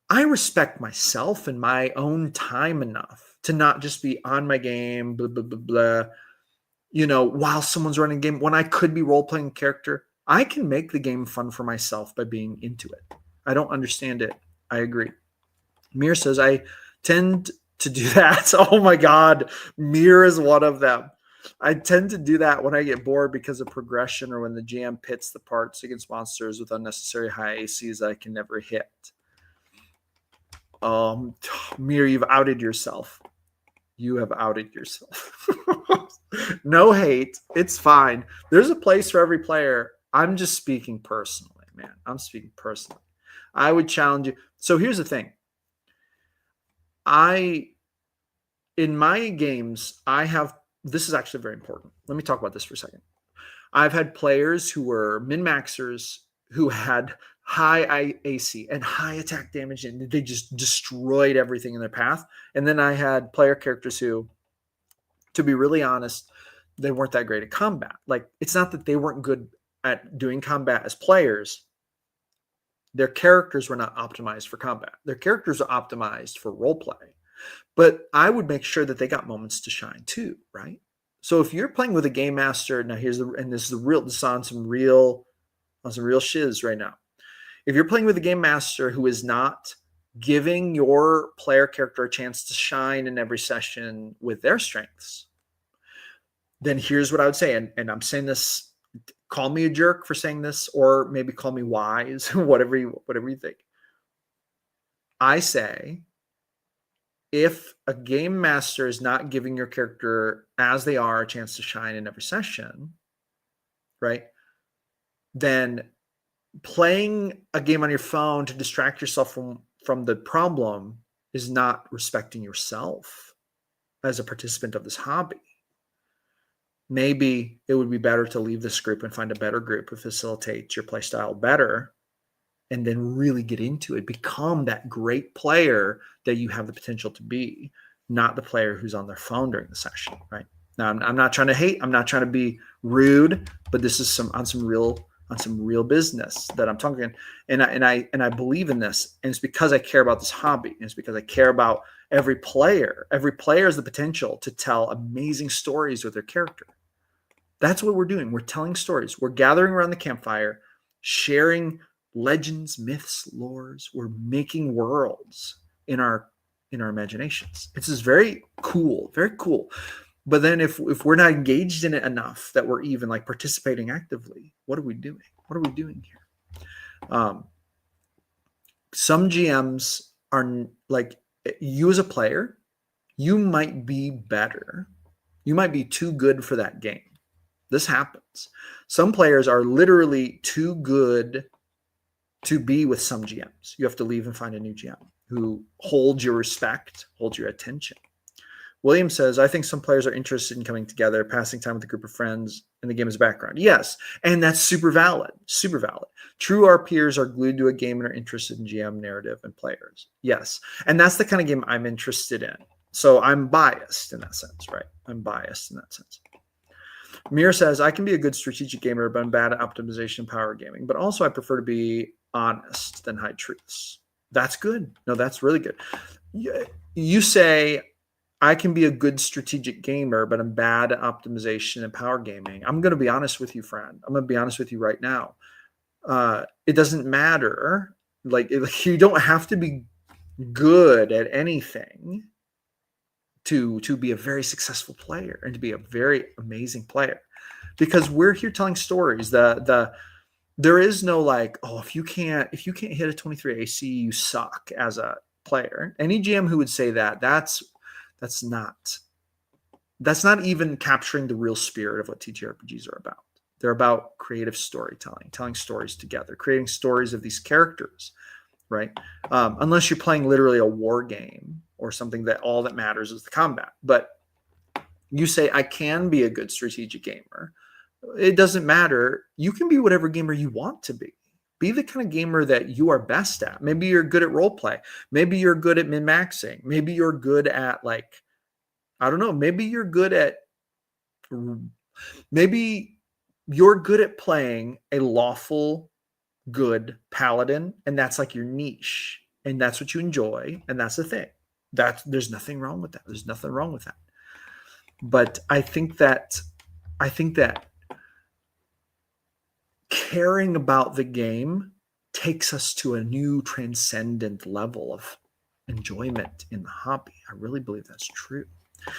I respect myself and my own time enough to not just be on my game, blah, blah, blah, blah, you know, while someone's running a game when I could be role-playing a character. I can make the game fun for myself by being into it. I don't understand it. I agree. Mir says, I tend to do that. Oh my God. Mir is one of them. I tend to do that when I get bored because of progression or when the GM pits the parts against monsters with unnecessary high ACs that I can never hit. Mir, you've outed yourself. You have outed yourself. No hate. It's fine. There's a place for every player. I'm just speaking personally, man. I'm speaking personally. I would challenge you. So here's the thing. In my games, this is actually very important. Let me talk about this for a second. I've had players who were min-maxers who had high AC and high attack damage, and they just destroyed everything in their path. And then I had player characters who, to be really honest, they weren't that great at combat. Like, it's not that they weren't good at doing combat as players. Their characters were not optimized for combat. Their characters are optimized for role play. But I would make sure that they got moments to shine too, right? So if you're playing with a game master, now this is on some real shiz right now. If you're playing with a game master who is not giving your player character a chance to shine in every session with their strengths, then here's what I would say. And I'm saying this, call me a jerk for saying this, or maybe call me wise, whatever you think. I say, if a game master is not giving your character as they are a chance to shine in every session, right, then playing a game on your phone to distract yourself from the problem is not respecting yourself as a participant of this hobby. Maybe it would be better to leave this group and find a better group who facilitates your play style better, and then really get into it. Become that great player that you have the potential to be, not the player who's on their phone during the session, right? Now, I'm not trying to hate. I'm not trying to be rude, but this is on some real business that I'm talking. And I believe in this, and it's because I care about this hobby, and it's because I care about every player. Every player has the potential to tell amazing stories with their character. That's what we're doing. We're telling stories. We're gathering around the campfire, sharing legends, myths, lores. We're making worlds in our imaginations. It's just very cool, very cool. But then if we're not engaged in it enough that we're even like participating actively, what are we doing? What are we doing here? Some GMs are like, you as a player, you might be better. You might be too good for that game. This happens. Some players are literally too good to be with some GMs. You have to leave and find a new GM who holds your respect, holds your attention. William says, I think some players are interested in coming together, passing time with a group of friends, and the game is background. Yes, and that's super valid, super valid. True RPers are glued to a game and are interested in GM narrative and players. Yes, and that's the kind of game I'm interested in. So I'm biased in that sense, right? I'm biased in that sense. Mir says, I can be a good strategic gamer, but I'm bad at optimization and power gaming. But also I prefer to be honest than hide truths. That's good. No, that's really good. You say, I can be a good strategic gamer, but I'm bad at optimization and power gaming. I'm going to be honest with you, friend. I'm going to be honest with you right now. It doesn't matter. Like you don't have to be good at anything to be a very successful player and to be a very amazing player, because we're here telling stories. There is no like, oh, if you can't hit a 23 AC, you suck as a player. Any GM who would say that, that's not even capturing the real spirit of what TTRPGs are about. They're about creative storytelling, telling stories together, creating stories of these characters, right? Unless you're playing literally a war game or something that all that matters is the combat. But you say, I can be a good strategic gamer. It doesn't matter. You can be whatever gamer you want to be. Be the kind of gamer that you are best at. Maybe you're good at role play. Maybe you're good at min-maxing. Maybe you're good at like, I don't know. Maybe you're good at playing a lawful good paladin, and that's like your niche, and that's what you enjoy, and that's the thing. There's nothing wrong with that. There's nothing wrong with that. But I think that caring about the game takes us to a new transcendent level of enjoyment in the hobby. I really believe that's true.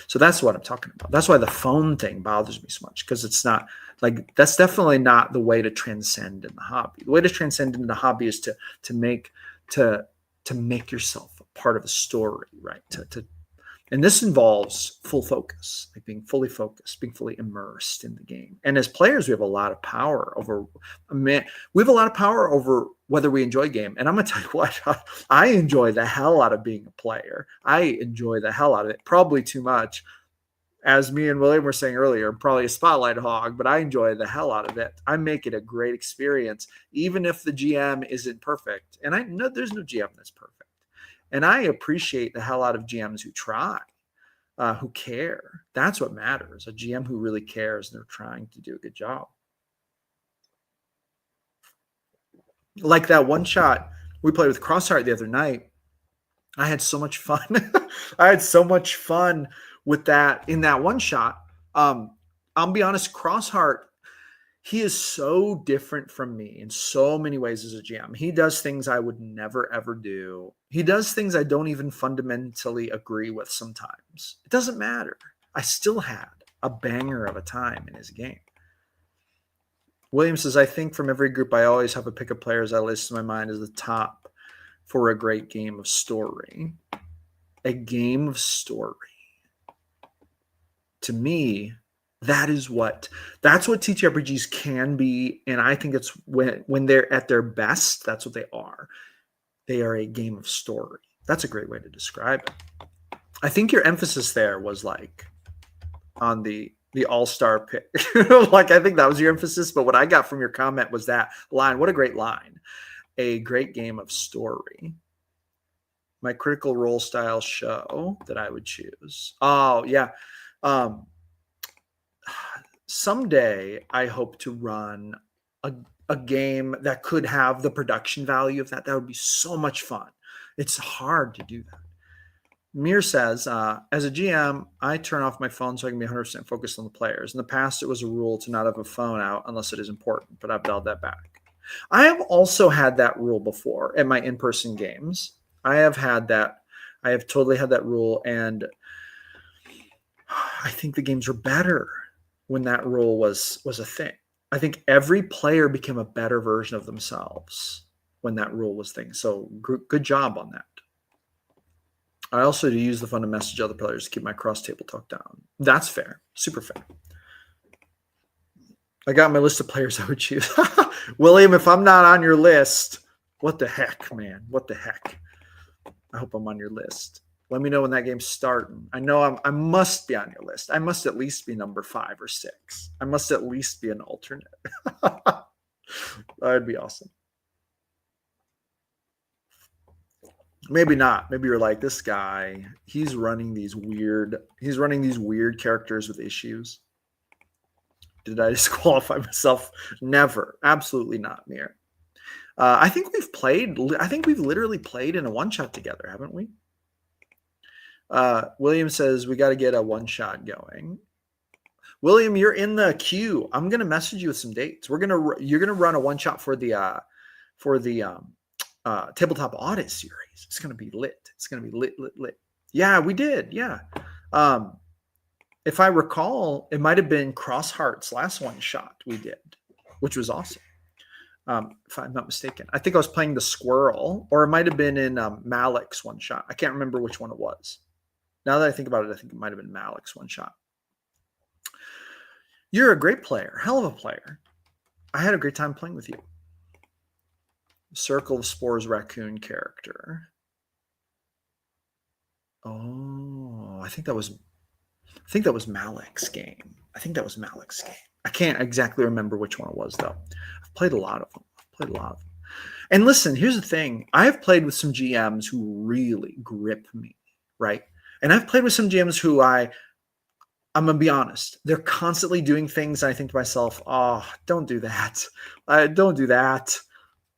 So that's what I'm talking about. That's why the phone thing bothers me so much, because it's not like, that's definitely not the way to transcend in the hobby. The way to transcend in the hobby is to make yourself a part of a story, right? And this involves full focus, like being fully focused, being fully immersed in the game. And as players, we have a lot of power over, whether we enjoy game. And I'm going to tell you what, I enjoy the hell out of being a player. I enjoy the hell out of it, probably too much. As me and William were saying earlier, I'm probably a spotlight hog, but I enjoy the hell out of it. I make it a great experience, even if the GM isn't perfect. And I know there's no GM that's perfect. And I appreciate the hell out of GMs who try, who care. That's what matters. A GM who really cares and they're trying to do a good job. Like that one shot we played with Crossheart the other night. I had so much fun. I had so much fun with that in that one shot. I'll be honest, Crossheart, he is so different from me in so many ways as a GM. He does things I would never, ever do. He does things I don't even fundamentally agree with sometimes. It doesn't matter. I still had a banger of a time in his game. William says, I think from every group, I always have a pick of players I list in my mind as the top for a great game of story. A game of story. To me, that's what TTRPGs can be, and I think it's when they're at their best, that's what they are. They are a game of story. That's a great way to describe it. I think your emphasis there was like on the all-star pick. Like, I think that was your emphasis, but what I got from your comment was that line. What a great line. A great game of story. My Critical Role style show that I would choose. Oh, yeah. Someday I hope to run a game that could have the production value of that. That would be so much fun. It's hard to do that. Mir says, as a GM, I turn off my phone so I can be 100% focused on the players. In the past, it was a rule to not have a phone out unless it is important, but I've dialed that back. I have also had that rule before at my in-person games. I have had that. I have totally had that rule, and I think the games were better when that rule was a thing. I think every player became a better version of themselves when that rule was thing. So good job on that. I also use the phone to message other players to keep my cross table talk down. That's fair. Super fair. I got my list of players I would choose. William, if I'm not on your list, what the heck, man? What the heck? I hope I'm on your list. Let me know when that game's starting. I know I must be on your list. I must at least be number 5 or 6. I must at least be an alternate. That'd be awesome. Maybe not. Maybe you're like, this guy, he's running these weird characters with issues. Did I disqualify myself? Never. Absolutely not, Mir. I think we've literally played in a one-shot together, haven't we? William says we got to get a one-shot going. William, you're in the queue. I'm gonna message you with some dates. You're gonna run a one-shot for the tabletop audit series. It's gonna be lit. It's gonna be lit. Yeah, we did. Yeah. If I recall, it might have been Cross Heart's last one-shot we did, which was awesome. If I'm not mistaken. I think I was playing the squirrel, or it might have been in Malik's one-shot. I can't remember which one it was. Now that I think about it, I think it might have been Malik's one-shot. You're a great player. Hell of a player. I had a great time playing with you. Circle of Spores raccoon character. Oh, I think that was Malik's game. I can't exactly remember which one it was, though. I've played a lot of them. And listen, here's the thing. I've played with some GMs who really grip me, right? And I've played with some GMs who I'm going to be honest. They're constantly doing things, and I think to myself, oh, don't do that. Don't do that.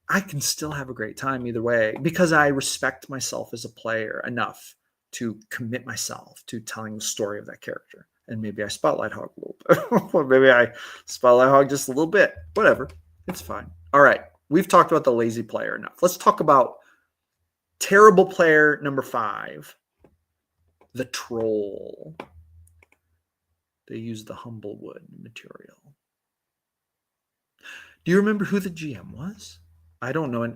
I can still have a great time either way because I respect myself as a player enough to commit myself to telling the story of that character. And maybe I spotlight hog a little bit. Or maybe I spotlight hog just a little bit. Whatever. It's fine. All right. We've talked about the lazy player enough. Let's talk about terrible player number 5, the troll. They use the Humblewood material. Do you remember who the GM was? I don't know.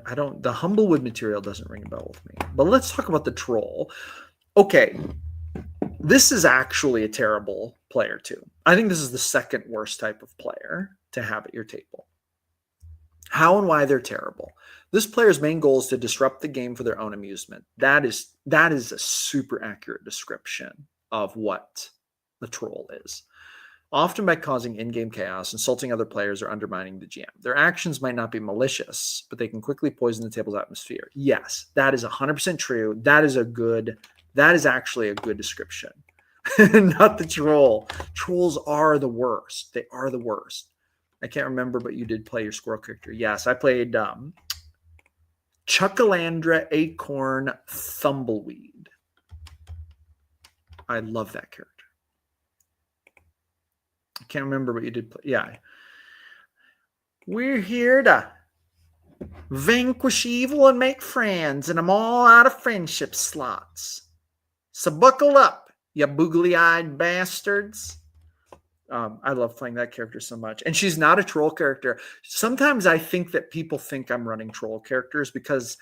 The Humblewood material doesn't ring a bell with me. But let's talk about the troll. Okay. This is actually a terrible player too. I think this is the second worst type of player to have at your table. How and why they're terrible. This player's main goal is to disrupt the game for their own amusement. That is a super accurate description of what the troll is. Often by causing in-game chaos, insulting other players, or undermining the GM. Their actions might not be malicious, but they can quickly poison the table's atmosphere. Yes, that is 100% true. That is actually a good description. Not the troll. Trolls are the worst. They are the worst. I can't remember, but you did play your squirrel character. Yes, I played Chuckalandra Acorn Thumbleweed. I love that character. I can't remember, but you did play. Yeah. We're here to vanquish evil and make friends, and I'm all out of friendship slots. So buckle up, you boogly-eyed bastards. I love playing that character so much. And she's not a troll character. Sometimes I think that people think I'm running troll characters because,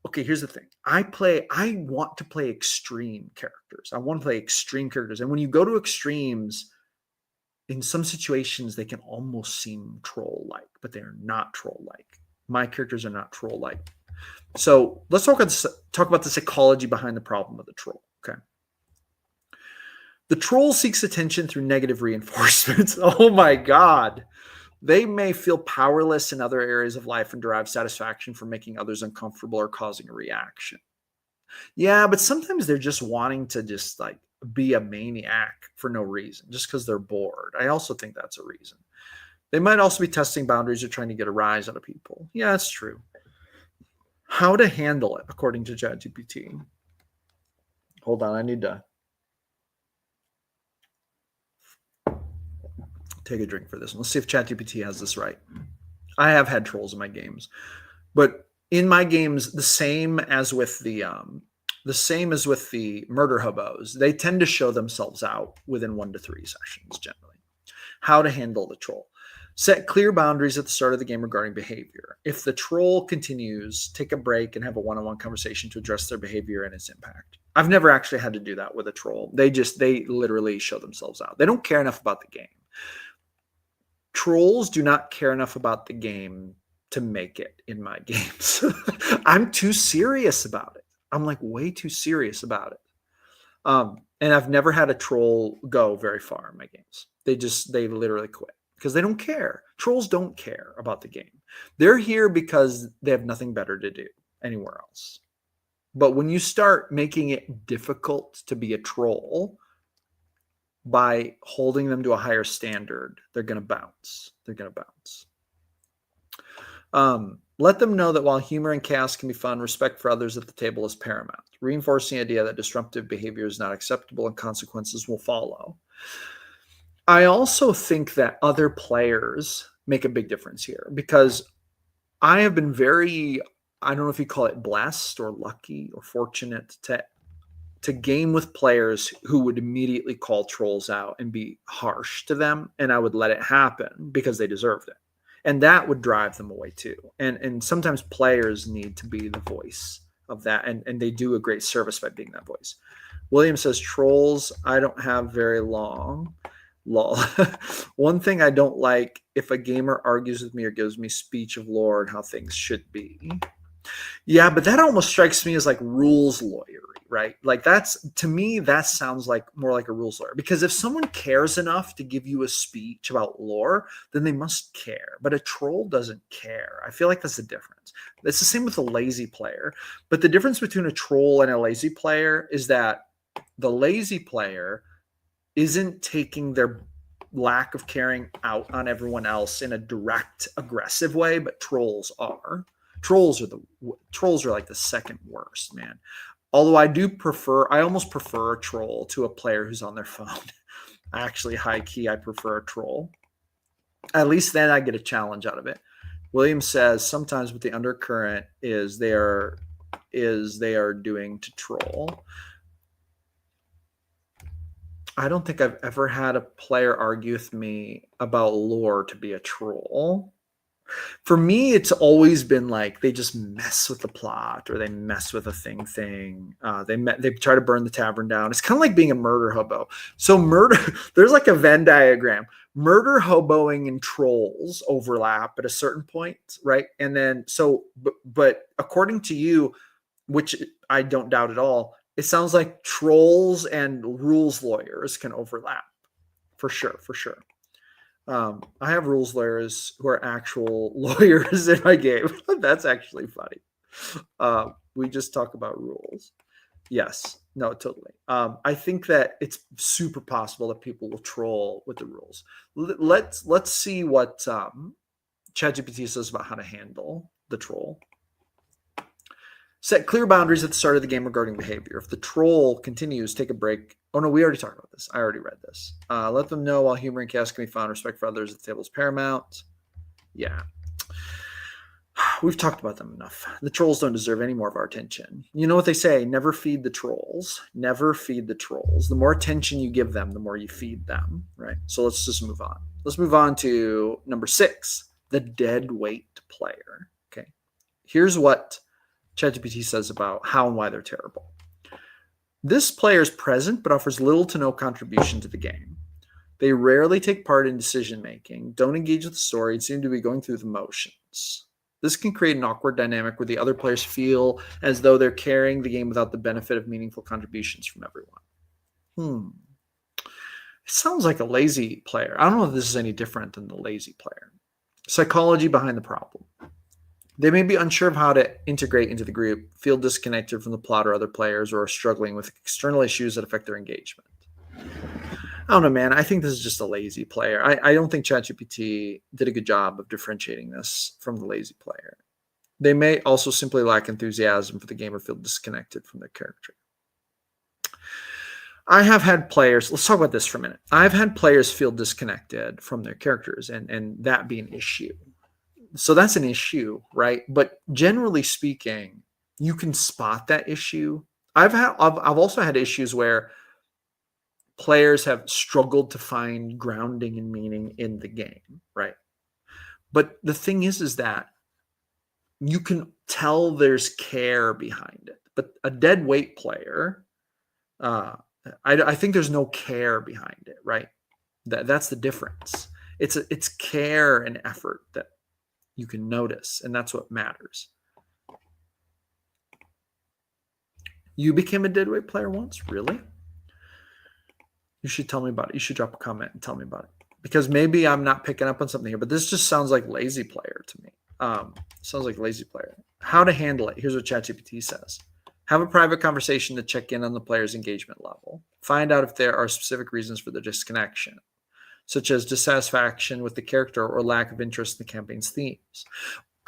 okay, here's the thing. I want to play extreme characters. I want to play extreme characters. And when you go to extremes, in some situations, they can almost seem troll-like, but they're not troll-like. My characters are not troll-like. So let's talk about the psychology behind the problem of the troll. Okay. The troll seeks attention through negative reinforcements. Oh my God. They may feel powerless in other areas of life and derive satisfaction from making others uncomfortable or causing a reaction. Yeah, but sometimes they're just wanting to just like be a maniac for no reason, just because they're bored. I also think that's a reason. They might also be testing boundaries or trying to get a rise out of people. Yeah, that's true. How to handle it, according to ChatGPT. Hold on, I need to take a drink for this one. Let's see if ChatGPT has this right. I have had trolls in my games, but in my games, the same as with the murder hobos, they tend to show themselves out within 1 to 3 sessions generally. How to handle the troll. Set clear boundaries at the start of the game regarding behavior. If the troll continues, take a break and have a one-on-one conversation to address their behavior and its impact. I've never actually had to do that with a troll. They literally show themselves out. They don't care enough about the game. Trolls do not care enough about the game to make it in my games. I'm too serious about it. I'm like way too serious about it. And I've never had a troll go very far in my games. They literally quit because they don't care. Trolls don't care about the game. They're here because they have nothing better to do anywhere else. But when you start making it difficult to be a troll by holding them to a higher standard, they're going to bounce. They're going to bounce. Let them know that while humor and chaos can be fun, respect for others at the table is paramount. Reinforcing the idea that disruptive behavior is not acceptable and consequences will follow. I also think that other players make a big difference here because I have been I don't know if you call it blessed or lucky or fortunate to game with players who would immediately call trolls out and be harsh to them, and I would let it happen because they deserved it. And that would drive them away too. And sometimes players need to be the voice of that, and they do a great service by being that voice. William says, trolls, I don't have very long. Lol. One thing I don't like, if a gamer argues with me or gives me speech of lore and how things should be. Yeah, but that almost strikes me as like rules lawyery, right? Like to me, that sounds like more like a rules lawyer. Because if someone cares enough to give you a speech about lore, then they must care. But a troll doesn't care. I feel like that's the difference. It's the same with a lazy player. But the difference between a troll and a lazy player is that the lazy player isn't taking their lack of caring out on everyone else in a direct, aggressive way, but trolls are. Trolls are like the second worst, man. Although I almost prefer a troll to a player who's on their phone. Actually, high key, I prefer a troll. At least then I get a challenge out of it. William says sometimes what the undercurrent is they are doing to troll. I don't think I've ever had a player argue with me about lore to be a troll. For me, it's always been like they just mess with the plot or they mess with a thing. They try to burn the tavern down. It's kind of like being a murder hobo. So there's like a Venn diagram. Murder hoboing and trolls overlap at a certain point, right? And then but according to you, which I don't doubt at all, it sounds like trolls and rules lawyers can overlap for sure. I have rules lawyers who are actual lawyers in my game. That's actually funny. We just talk about rules. Yes, no, totally. I think that it's super possible that people will troll with the rules. Let's see what ChatGPT says about how to handle the troll. Set clear boundaries at the start of the game regarding behavior. If the troll continues, take a break. Oh, no, we already talked about this. I already read this. Let them know while humor and chaos can be found, respect for others at the table is paramount. Yeah. We've talked about them enough. The trolls don't deserve any more of our attention. You know what they say, never feed the trolls. Never feed the trolls. The more attention you give them, the more you feed them, right? So let's just move on. Let's move on to number 6, the dead weight player. Okay. Here's what ChatGPT says about how and why they're terrible. This player is present but offers little to no contribution to the game. They rarely take part in decision making, don't engage with the story, and seem to be going through the motions. This can create an awkward dynamic where the other players feel as though they're carrying the game without the benefit of meaningful contributions from everyone. It sounds like a lazy player. I don't know if this is any different than the lazy player. Psychology behind the problem. They may be unsure of how to integrate into the group, feel disconnected from the plot or other players, or are struggling with external issues that affect their engagement. I don't know, man. I think this is just a lazy player. I don't think ChatGPT did a good job of differentiating this from the lazy player. They may also simply lack enthusiasm for the game or feel disconnected from their character. I have had players, let's talk about this for a minute. I've had players feel disconnected from their characters and that be an issue. So that's an issue, right? But generally speaking, you can spot that issue. I've also had issues where players have struggled to find grounding and meaning in the game, right? But the thing is that you can tell there's care behind it. But a dead weight player, I think there's no care behind it, right? That's the difference. It's care and effort that you can notice, and that's what matters. You became a deadweight player once? Really? You should tell me about it. You should drop a comment and tell me about it. Because maybe I'm not picking up on something here, but this just sounds like lazy player to me. Sounds like lazy player. How to handle it. Here's what ChatGPT says. Have a private conversation to check in on the player's engagement level. Find out if there are specific reasons for the disconnection, such as dissatisfaction with the character or lack of interest in the campaign's themes.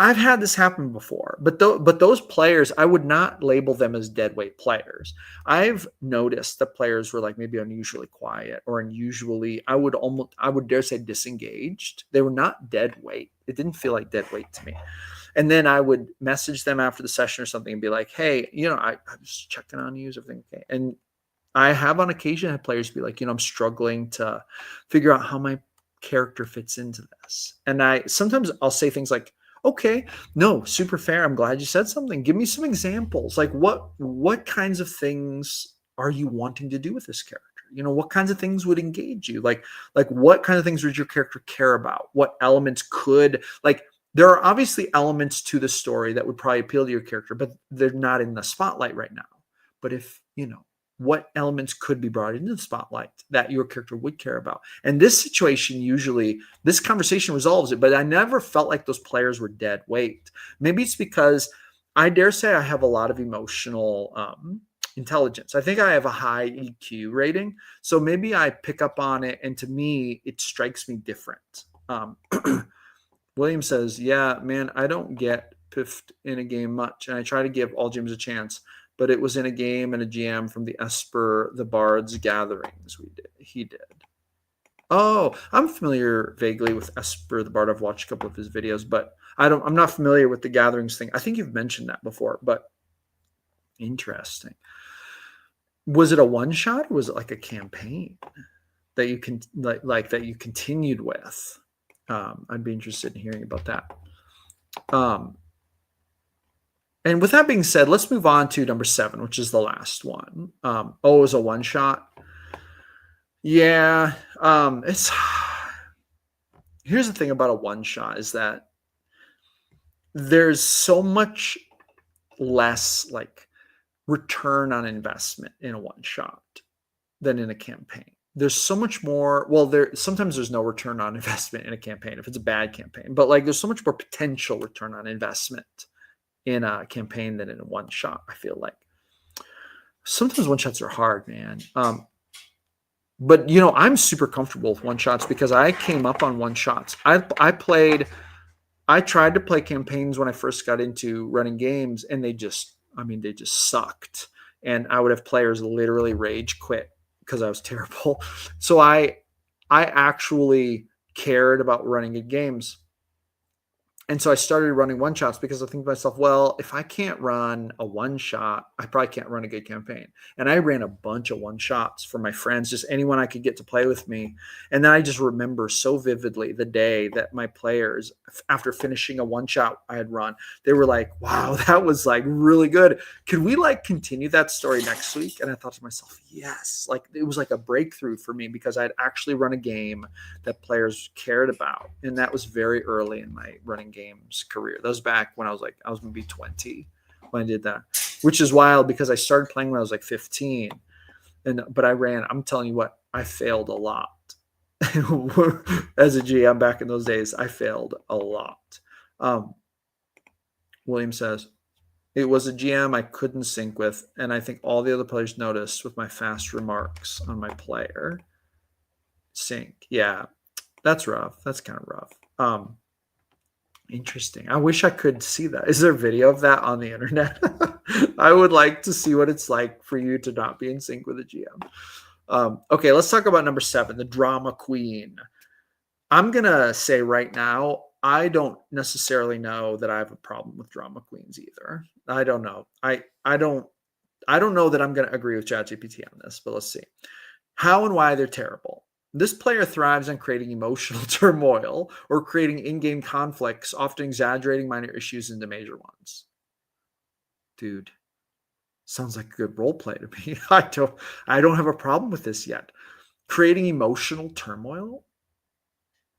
I've had this happen before, but those players, I would not label them as deadweight players. I've noticed that players were like maybe unusually quiet or unusually, I would dare say disengaged. They were not deadweight. It didn't feel like deadweight to me. And then I would message them after the session or something and be like, hey, I'm just checking on you. Is everything okay? And I have on occasion had players be like, I'm struggling to figure out how my character fits into this. And sometimes I'll say things like, okay, no, super fair. I'm glad you said something. Give me some examples. Like what kinds of things are you wanting to do with this character? What kinds of things would engage you? Like what kind of things would your character care about? What elements there are obviously elements to the story that would probably appeal to your character, but they're not in the spotlight right now. But if, what elements could be brought into the spotlight that your character would care about? And this situation, usually this conversation resolves it, but I never felt like those players were dead weight. Maybe it's because I dare say I have a lot of emotional intelligence. I think I have a high EQ rating. So maybe I pick up on it. And to me, it strikes me different. William says, yeah, man, I don't get piffed in a game much. And I try to give all gyms a chance. But it was in a game and a GM from the Esper the Bard's gatherings he did. Oh, I'm familiar vaguely with Esper the Bard. I've watched a couple of his videos, but I'm not familiar with the gatherings thing. I think you've mentioned that before, but interesting. Was it a one shot or was it like a campaign that you can like that you continued with? I'd be interested in hearing about that. And with that being said, let's move on to number 7, which is the last one. It was a one shot. Yeah. Here's the thing about a one shot is that there's so much less like return on investment in a one shot than in a campaign. There's so much more. Well, sometimes there's no return on investment in a campaign if it's a bad campaign, but like there's so much more potential return on investment in a campaign than in a one shot. I feel like sometimes one shots are hard, man. But I'm super comfortable with one shots because I came up on one shots. I tried to play campaigns when I first got into running games, and they just sucked. And I would have players literally rage quit because I was terrible. So I actually cared about running good games. And so I started running one shots because I think to myself, well, if I can't run a one shot, I probably can't run a good campaign. And I ran a bunch of one shots for my friends, just anyone I could get to play with me. And then I just remember so vividly the day that my players, after finishing a one shot I had run, they were like, wow, that was like really good. Could we like continue that story next week? And I thought to myself, yes, like it was like a breakthrough for me because I'd actually run a game that players cared about. And that was very early in my running games career. That was back when I was maybe 20 when I did that, which is wild because I started playing when I was like 15. But I'm telling you what, I failed a lot. As a GM back in those days, I failed a lot. William says, it was a GM I couldn't sync with, and I think all the other players noticed with my fast remarks on my player. Sync. Yeah, that's rough. That's kind of rough. Interesting. I wish I could see that. Is there a video of that on the internet? I would like to see what it's like for you to not be in sync with a GM. Okay, let's talk about number 7, the drama queen. I'm going to say right now, I don't necessarily know that I have a problem with drama queens either. I don't know. I don't know that I'm going to agree with ChatGPT on this, but let's see. How and why they're terrible. This player thrives on creating emotional turmoil or creating in-game conflicts, often exaggerating minor issues into major ones. Dude, sounds like a good role play to me. I don't have a problem with this yet. Creating emotional turmoil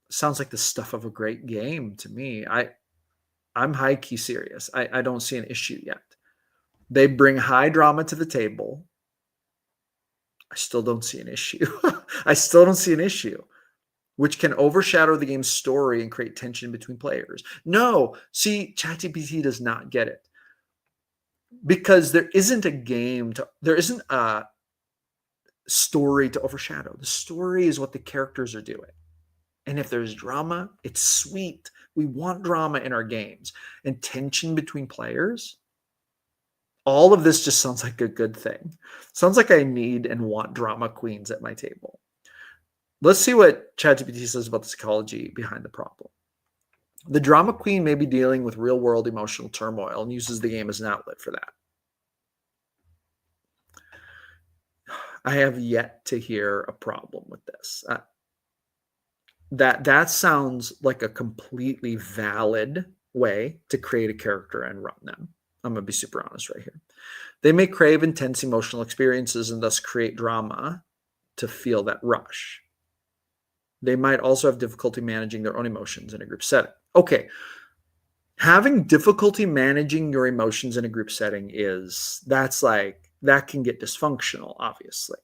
sounds like the stuff of a great game to me. I'm high key serious. I don't see an issue yet. They bring high drama to the table. I still don't see an issue. I still don't see an issue, which can overshadow the game's story and create tension between players. No, see, ChatGPT does not get it. Because there isn't a story to overshadow. The story is what the characters are doing. And if there's drama, it's sweet. We want drama in our games. And tension between players. All of this just sounds like a good thing. Sounds like I need and want drama queens at my table. Let's see what ChatGPT says about the psychology behind the problem. The drama queen may be dealing with real-world emotional turmoil and uses the game as an outlet for that. I have yet to hear a problem with this. That sounds like a completely valid way to create a character and run them. I'm going to be super honest right here. They may crave intense emotional experiences and thus create drama to feel that rush. They might also have difficulty managing their own emotions in a group setting. Okay. Having difficulty managing your emotions in a group setting that can get dysfunctional, obviously.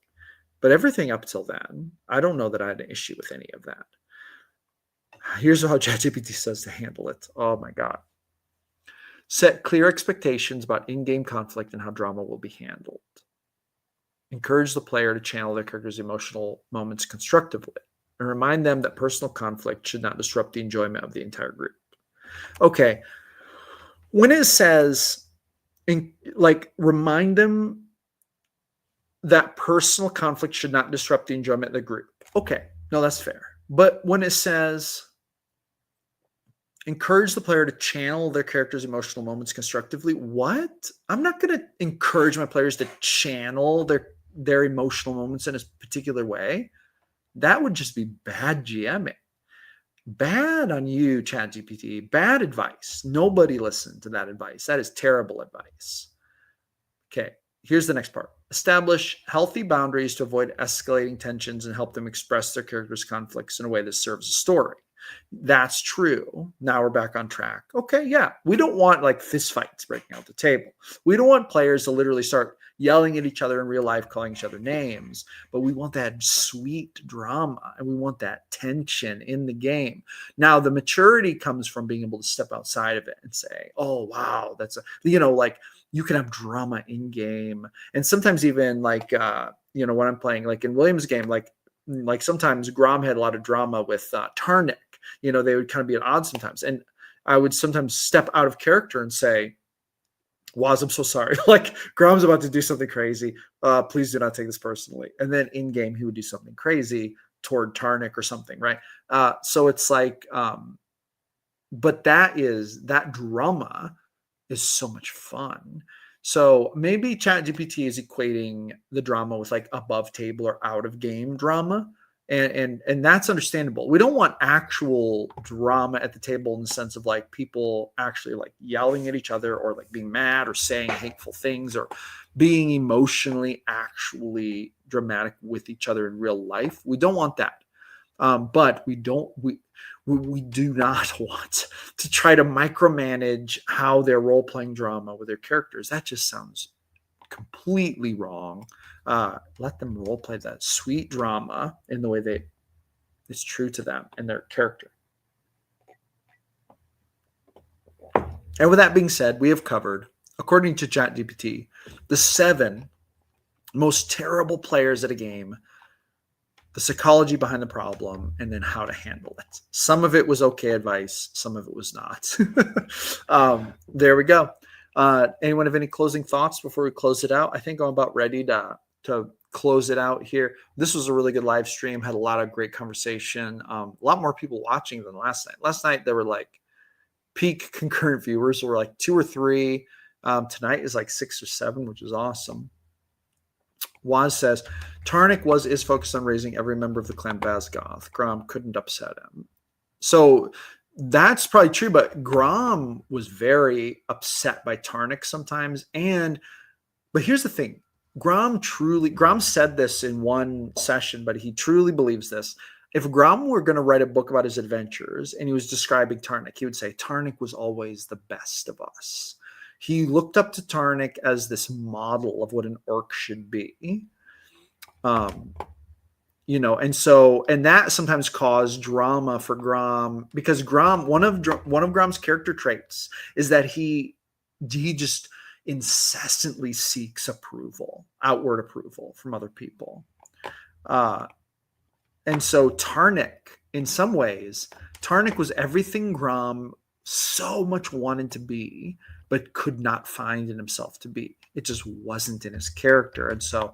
But everything up till then, I don't know that I had an issue with any of that. Here's how ChatGPT says to handle it. Oh my God. Set clear expectations about in-game conflict and how drama will be handled. Encourage the player to channel their character's emotional moments constructively and remind them that personal conflict should not disrupt the enjoyment of the entire group. Okay. When it says, remind them that personal conflict should not disrupt the enjoyment of the group. Okay. No, that's fair. But when it says, encourage the player to channel their character's emotional moments constructively. What? I'm not going to encourage my players to channel their emotional moments in a particular way. That would just be bad GMing. Bad on you, ChatGPT. Bad advice. Nobody listened to that advice. That is terrible advice. Okay, here's the next part. Establish healthy boundaries to avoid escalating tensions and help them express their characters' conflicts in a way that serves the story. That's true. Now we're back on track. Okay, yeah. We don't want like fist fights breaking out the table. We don't want players to literally start yelling at each other in real life, calling each other names, but we want that sweet drama and we want that tension in the game. Now, the maturity comes from being able to step outside of it and say, oh, wow, you can have drama in game. And sometimes even when I'm playing, like in William's game, like sometimes Grom had a lot of drama with Tarnik. They would kind of be at odds sometimes. And I would sometimes step out of character and say, Waz, I'm so sorry. Like Grom's about to do something crazy. Please do not take this personally. And then in game, he would do something crazy toward Tarnik or something, right? So it's like, but that drama is so much fun. So maybe ChatGPT is equating the drama with like above table or out of game drama. And that's understandable. We don't want actual drama at the table in the sense of like people actually like yelling at each other or like being mad or saying hateful things or being emotionally actually dramatic with each other in real life. We don't want that. But we do not want to try to micromanage how they're role-playing drama with their characters. That just sounds completely wrong. Let them role play that sweet drama in the way that is true to them and their character. And with that being said, we have covered, according to ChatGPT, the 7 most terrible players at a game, the psychology behind the problem, and then how to handle it. Some of it was okay advice. Some of it was not. There we go. Anyone have any closing thoughts before we close it out? I think I'm about ready to close it out here. This was a really good live stream. Had a lot of great conversation. A lot more people watching than last night. Last night there were like peak concurrent viewers were like 2 or 3. Tonight is like 6 or 7, which is awesome. Waz says, Tarnik is focused on raising every member of the clan Basgoth. Grom couldn't upset him. So that's probably true, but Grom was very upset by Tarnik sometimes. But here's the thing. Grom said this in one session, but he truly believes this. If Grom were going to write a book about his adventures and he was describing Tarnik, he would say Tarnik was always the best of us. He looked up to Tarnik as this model of what an orc should be. And that sometimes caused drama for Grom, because Grom, one of Grom's character traits is that he just incessantly seeks outward approval from other people. And so Tarnik, in some ways, was everything Grom so much wanted to be, but could not find in himself to be. It just wasn't in his character. And so,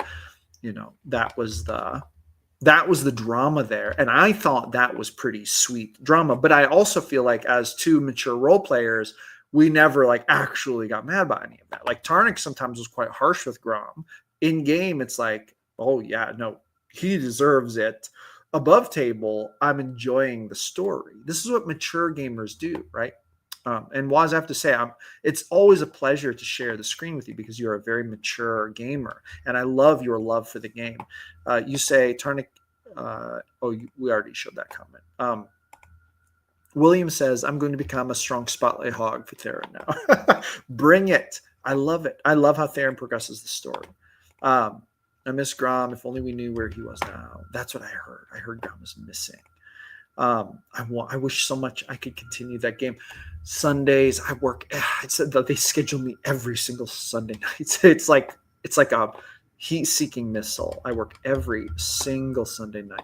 that was the drama there. And I thought that was pretty sweet drama. But I also feel like as 2 mature role players, we never like actually got mad about any of that. Like Tarnik sometimes was quite harsh with Grom. In game, it's like, oh yeah, no, he deserves it. Above table, I'm enjoying the story. This is what mature gamers do, right? And Waz, I have to say, it's always a pleasure to share the screen with you because you're a very mature gamer, and I love your love for the game. You say, Tarnik, we already showed that comment. William says, I'm going to become a strong spotlight hog for Theron now. Bring it. I love it. I love how Theron progresses the story. I miss Grom. If only we knew where he was now. That's what I heard. I heard Grom was missing. I wish so much I could continue that game. Sundays, I work. It's that they schedule me every single Sunday night. It's like a heat-seeking missile. I work every single Sunday night.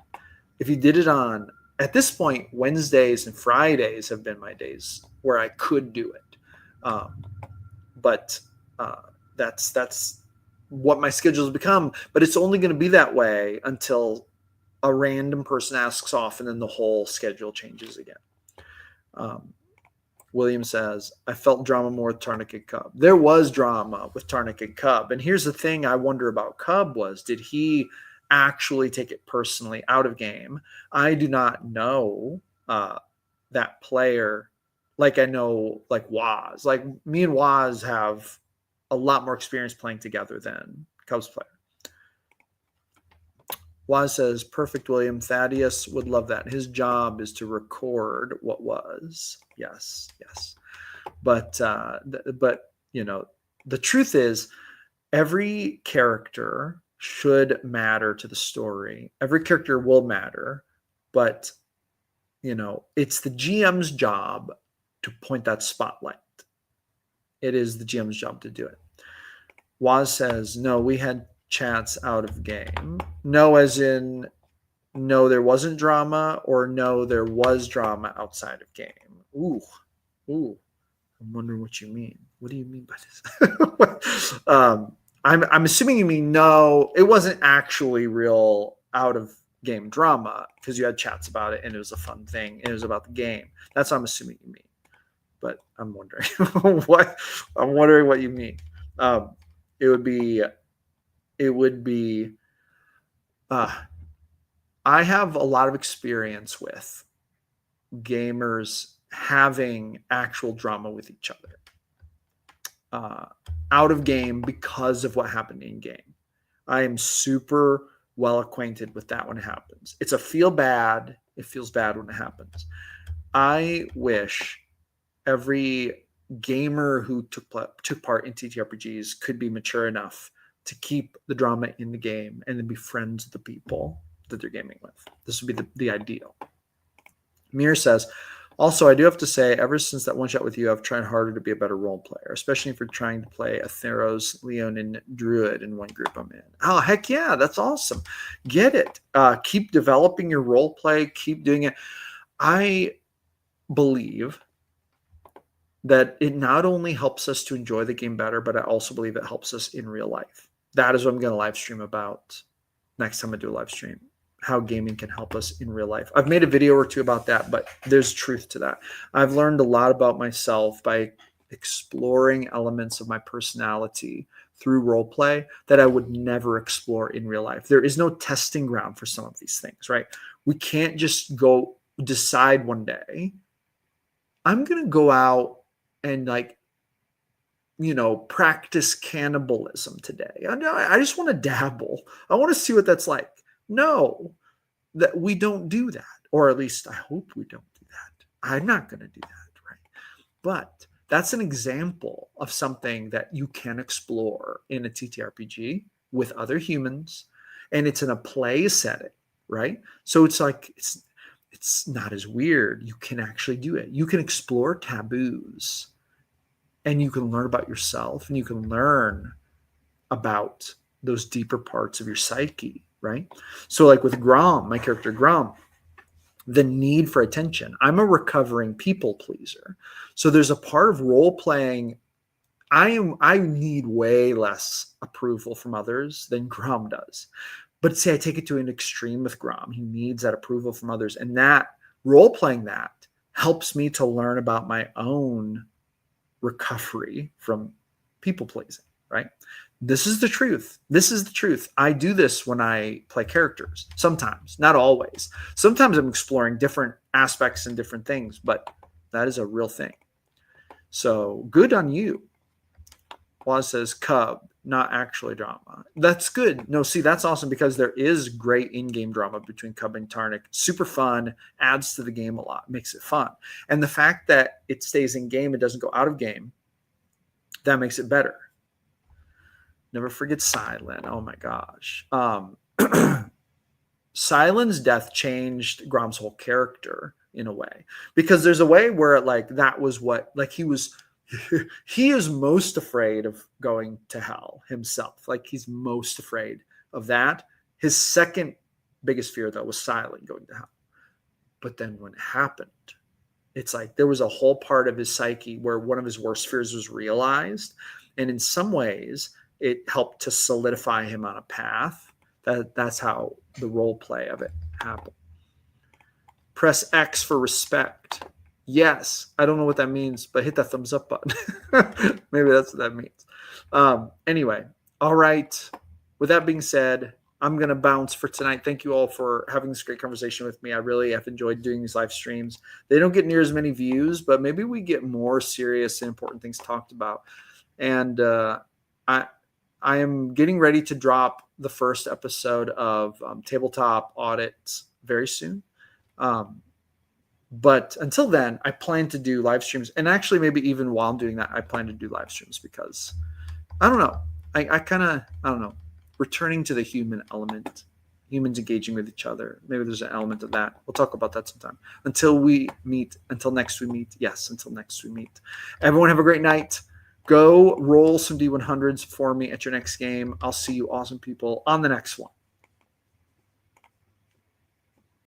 If you did it at this point, Wednesdays and Fridays have been my days where I could do it. But that's what my schedule has become. But it's only going to be that way until a random person asks off and then the whole schedule changes again. William says, I felt drama more with Tarnik and Cub. There was drama with Tarnik and Cub. And here's the thing I wonder about Cub was, did he actually take it personally out of game? I do not know that player like I know like Waz. Like me and Waz have a lot more experience playing together than Cubs player. Waz says, perfect, William. Thaddeus would love that. His job is to record what was. Yes. But the truth is, every character should matter to the story. Every character will matter, but it's the GM's job to point that spotlight. It is the GM's job to do it. Waz says, no, we had chats out of game. No, as in no, there wasn't drama, or no, there was drama outside of game. Ooh. I'm wondering what you mean. What do you mean by this? I'm assuming you mean no, it wasn't actually real out of game drama because you had chats about it and it was a fun thing and it was about the game. That's what I'm assuming you mean. But I'm wondering what you mean. It would be I have a lot of experience with gamers having actual drama with each other out of game because of what happened in game. I am super well acquainted with that when it happens. It's a feel bad. It feels bad when it happens. I wish every gamer who took part in TTRPGs could be mature enough to keep the drama in the game and then be friends with the people that they're gaming with. This would be the ideal. Mir says, also, I do have to say, ever since that one shot with you, I've tried harder to be a better role player, especially if you're trying to play a Theros, Leonin, Druid in one group I'm in. Oh, heck yeah, that's awesome. Get it. Keep developing your role play. Keep doing it. I believe that it not only helps us to enjoy the game better, but I also believe it helps us in real life. That is what I'm going to live stream about next time I do a live stream, how gaming can help us in real life. I've made a video or two about that, but there's truth to that. I've learned a lot about myself by exploring elements of my personality through role play that I would never explore in real life. There is no testing ground for some of these things, right? We can't just go decide one day, I'm going to go out and practice cannibalism today. I just want to dabble. I want to see what that's like. No, that we don't do that. Or at least I hope we don't do that. I'm not going to do that, right? But that's an example of something that you can explore in a TTRPG with other humans, and it's in a play setting, right? So it's like it's not as weird. You can actually do it. You can explore taboos, and you can learn about yourself, and you can learn about those deeper parts of your psyche, right? So like with Grom, my character Grom, the need for attention. I'm a recovering people pleaser. So there's a part of role playing. I need way less approval from others than Grom does. But say I take it to an extreme with Grom. He needs that approval from others. And that role playing that helps me to learn about my own recovery from people pleasing, right? This is the truth. This is the truth. I do this when I play characters. Sometimes, not always. Sometimes I'm exploring different aspects and different things, but that is a real thing. So good on you. Juan says Cub, not actually drama. That's good. No, see, that's awesome because there is great in-game drama between Cub and Tarnik. Super fun, adds to the game a lot, makes it fun. And the fact that it stays in game, it doesn't go out of game, that makes it better. Never forget Silent. Oh my gosh. Silent's death changed Grom's whole character in a way, because there's a way where that was what he is most afraid of going to hell himself. He's most afraid of that. His second biggest fear though was Silent going to hell. But then when it happened, it's like there was a whole part of his psyche where one of his worst fears was realized. And in some ways, it helped to solidify him on a path. That's how the role play of it happened. Press X for respect. Yes, I don't know what that means, but hit that thumbs up button. Maybe that's what that means. Anyway, all right. With that being said, I'm going to bounce for tonight. Thank you all for having this great conversation with me. I really have enjoyed doing these live streams. They don't get near as many views, but maybe we get more serious and important things talked about. And I am getting ready to drop the first episode of Tabletop Audits very soon. But until then, I plan to do live streams. And actually, maybe even while I'm doing that, I plan to do live streams because, I don't know. I don't know. Returning to the human element, humans engaging with each other. Maybe there's an element of that. We'll talk about that sometime. Until next we meet. Yes, until next we meet. Everyone have a great night. Go roll some D100s for me at your next game. I'll see you awesome people on the next one.